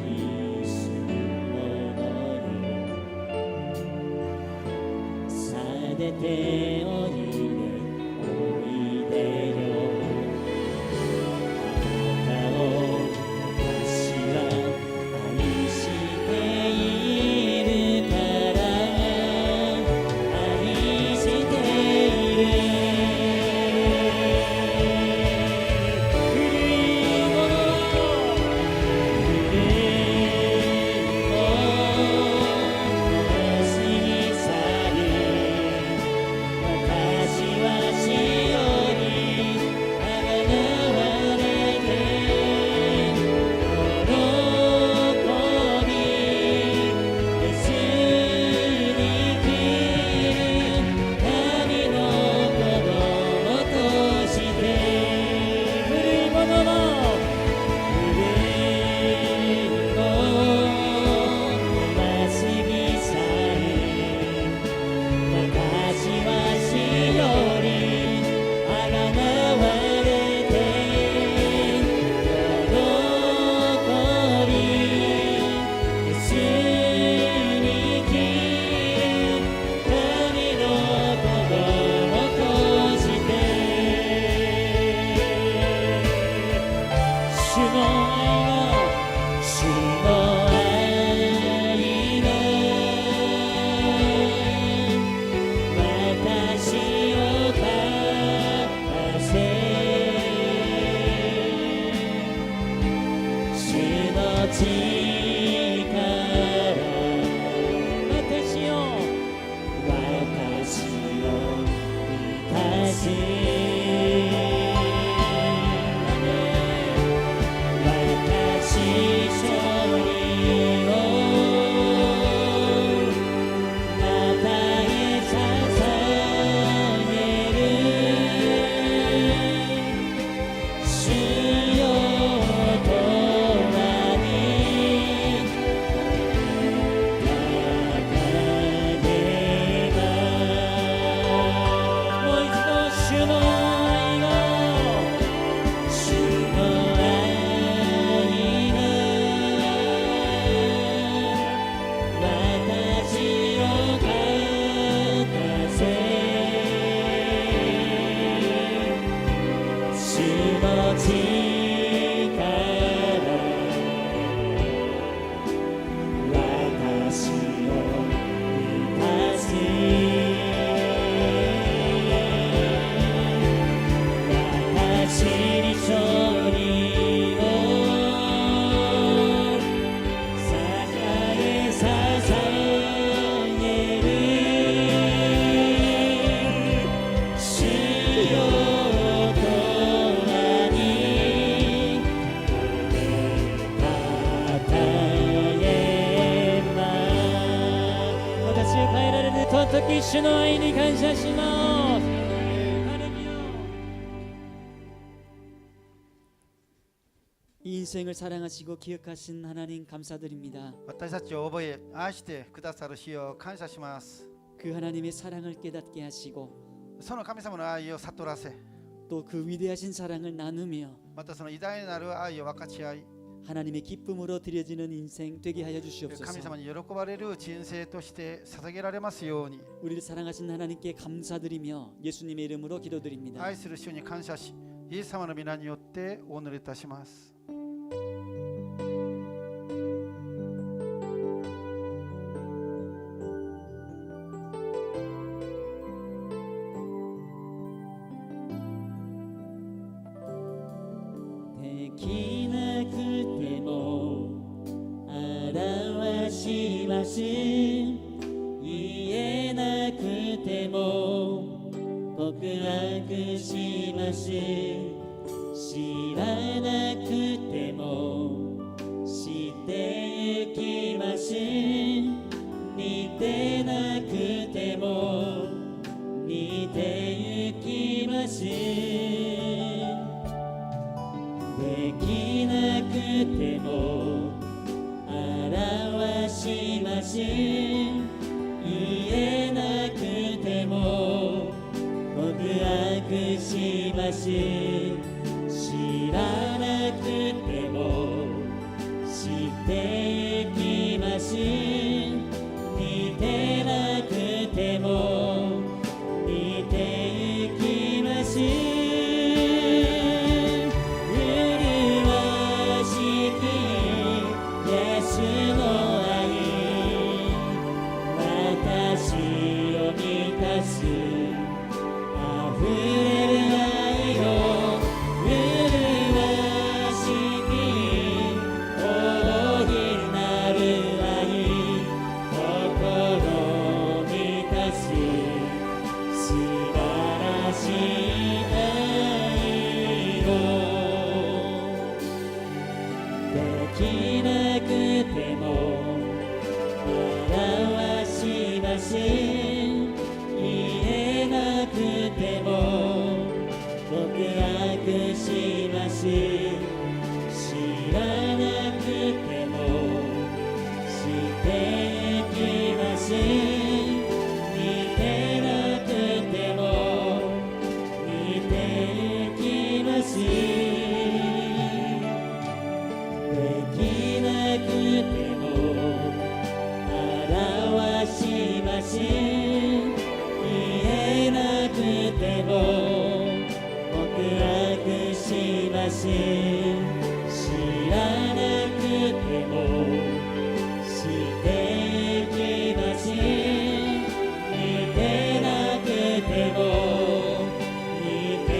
する者よさあ出ておいでよあなたを私は愛しているから愛している古いものを過ぎ去る私はしおりあがなわれて喜びイエスに生きる神の子供として古いものの古いものは過ぎ去る私はしおりあがなわれて喜びイエスに生きる神の子供として主の愛が私を勝たせ主の力私を満たす私勝利をあなたへ捧げる主よ共に掲げますもう一度主の愛が主の愛が私を勝たせ主の力私を満たす私に勝利を捧げる主よ共に与えます私を変えられる尊き主の愛に感謝しますハレルヤ이 인생을 사랑하시고 기억하신 하나님 감사드립니다. 私たちを覚え愛してくださる主を感謝します。 그 하나님의 사랑을 깨닫게 하시고 その神様の愛を悟らせ、 또 그 위대하신 사랑을 나누며 またその偉大なる愛を分かち合い、 하나님의 기쁨으로 드려지는 인생 되게 하여 神 주시옵소서. 様に喜ばれる人生として捧げられますように。 우리를 사랑하신 하나님께 감사드리며 예수님의 이름으로 기도드립니다. 愛する主に感謝し、イエス様の皆によってお祈りいたします。できなくても表します言えなくても告白します知らなくても知ってゆきます似てなくても似てゆきますできなくても表します言えなくても告白します知らなくてもきなくても表します言えなくても告白します知らなくてもしていきます似てなくても似ていきますできなくても表します言えなくても告白します知らなくてもしていきます似てなくても似て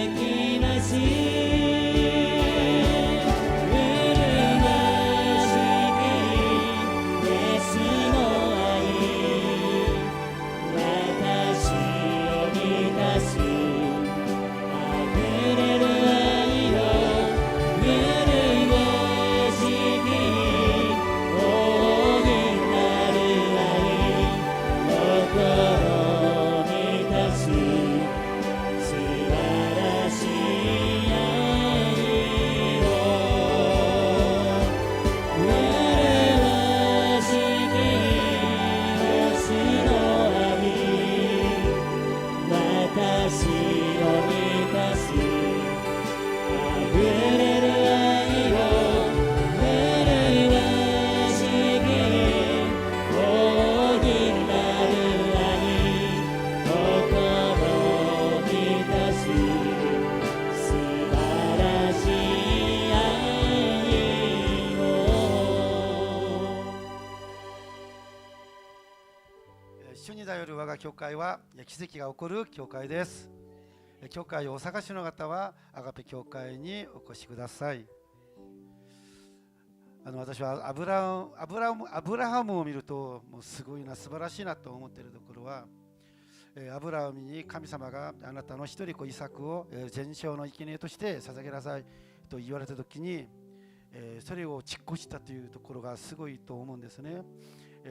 いきます主に頼る我が教会は奇跡が起こる教会です。教会をお探しの方はアガペ教会にお越しください。私はアブラハムを見るともうすごいな素晴らしいなと思っているところは、アブラハムに神様があなたの一人子イサクを全焼の生贄として捧げなさいと言われた時に、それを実行したというところがすごいと思うんですね。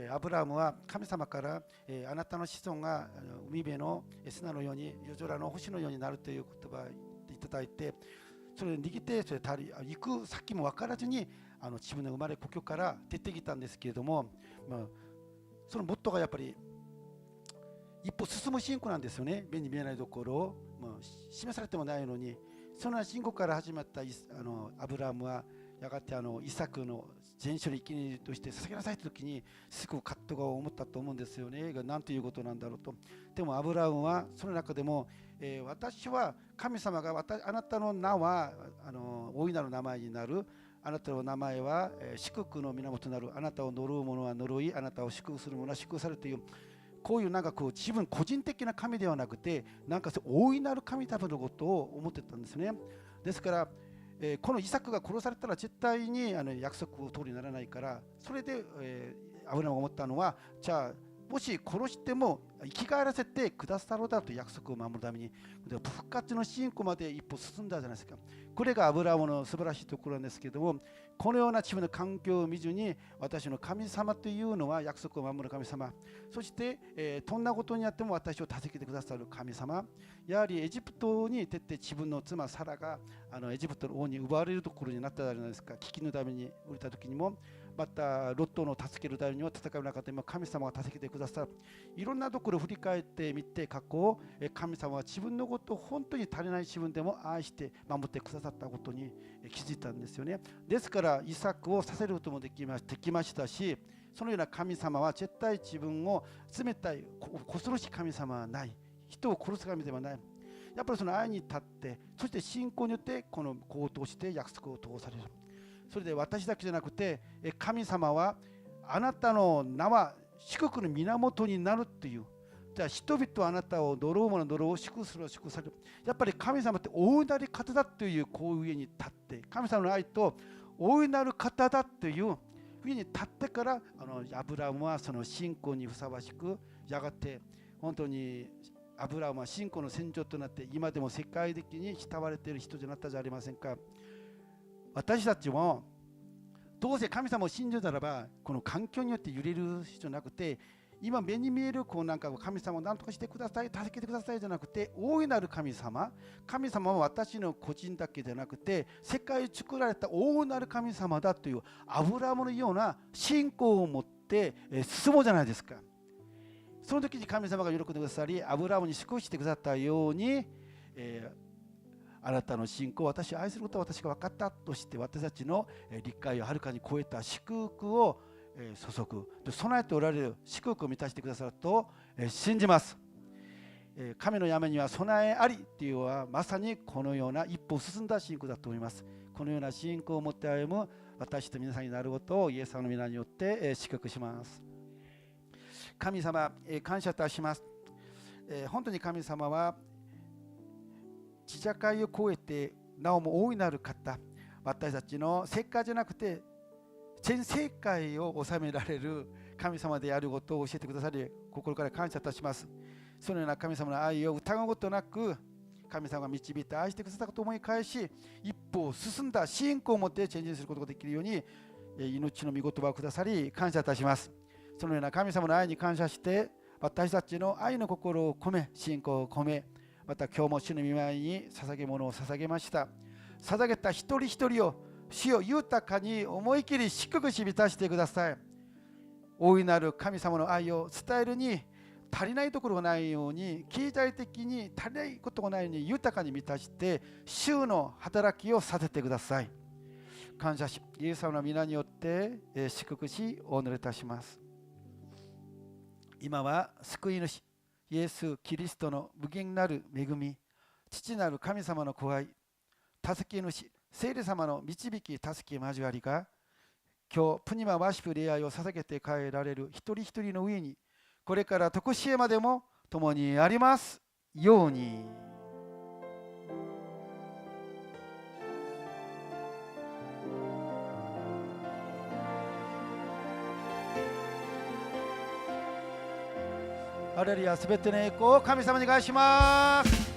アブラハムは神様から、あなたの子孫が海辺の砂のように夜空の星のようになるという言葉をいただいて、それを握ってそれ行く先も分からずに自分の生まれ故郷から出てきたんですけれども、そのモットーがやっぱり一歩進む信仰なんですよね。目に見えないところを、示されてもないのに、そんな信仰から始まったアブラハムはやがてイサクの全焼の生贄として捧げなさいという時にすごく葛藤が思ったと思うんですよね。何ということなんだろうと。でもアブラハムはその中でも、私は神様があなたの名は大いなる名前になる、あなたの名前は祝福の源となる、あなたを呪う者は呪い、あなたを祝福する者は祝福されるという、こういう自分個人的な神ではなくて、大いなる神様のことを思ってたんですね。ですからこのイサクが殺されたら絶対に約束を通りにならないから、それでアブラハムが思ったのは、じゃあもし殺しても生き返らせてくださろうだという約束を守るために復活の信仰まで一歩進んだじゃないですか。これがアブラハムの素晴らしいところなんですけども、このような自分の環境を見ずに、私の神様というのは約束を守る神様、そして、どんなことにあっても私を助けてくださる神様、やはりエジプトに出て自分の妻サラがエジプトの王に奪われるところになったじゃないですか。危機のために降りた時にも、またロットの助けるためには戦いの中でも神様が助けてくださる。いろんなところを振り返ってみて、過去を神様は自分のことを本当に足りない自分でも愛して守ってくださったことに気づいたんですよね。ですからイサクをさせることもできましたし、そのような神様は絶対自分を冷たい恐ろしい神様はない、人を殺す神ではない。やっぱりその愛に立って、そして信仰によってこの行動して約束を通される。それで私だけじゃなくて、神様はあなたの名は祝福の源になるっていう。じゃあ人々はあなたを呪う者呪うを祝福する祝福される。やっぱり神様って大いなる方だというこういう上に立って、神様の愛と大いなる方だという上に立ってから、アブラハムはその信仰にふさわしく、やがて本当にアブラハムは信仰の先祖となって、今でも世界的に慕われている人となったじゃありませんか。私たちもどうせ神様を信じるならばこの環境によって揺れる必要なくて、今目に見えるこうなんか神様を何とかしてください、助けてくださいじゃなくて、大いなる神様、神様は私の個人だけじゃなくて世界を作られた大いなる神様だというアブラハムのような信仰を持って進もうじゃないですか。その時に神様が喜んでくださり、アブラハムに祝福してくださったように、あなたの信仰、私を愛することは私が分かったとして、私たちの理解をはるかに超えた祝福を注ぐ、備えておられる祝福を満たしてくださると信じます。神の山には備えありというのはまさにこのような一歩進んだ信仰だと思います。このような信仰を持って歩む私と皆さんになることをイエス様の皆によって祝福します。神様、感謝いたします。本当に神様は地社会を超えてなおも大いなる方、私たちの世界じゃなくて全世界を治められる神様であることを教えてくださり、心から感謝いたします。そのような神様の愛を疑うことなく、神様が導いて愛してくださったことを思い返し、一歩進んだ信仰を持ってチェンジすることができるように、命の御言葉をくださり感謝いたします。そのような神様の愛に感謝して、私たちの愛の心を込め、信仰を込め、また今日も主の御前に捧げ物を捧げました。捧げた一人一人を主を豊かに思い切り祝福し満たしてください。大いなる神様の愛を伝えるに足りないところがないように、経済的に足りないことがないように豊かに満たして主の働きをさせてください。感謝し、イエス様の皆によって祝福しお祈りいたします。今は救い主イエス・キリストの無限なる恵み、父なる神様の子愛、助け主聖霊様の導き助け交わりが、今日プニマワシプ礼拝を捧げて帰られる一人一人の上に、これから常しえまでも共にありますように。ハレルヤ、すべての栄光を神様に返します。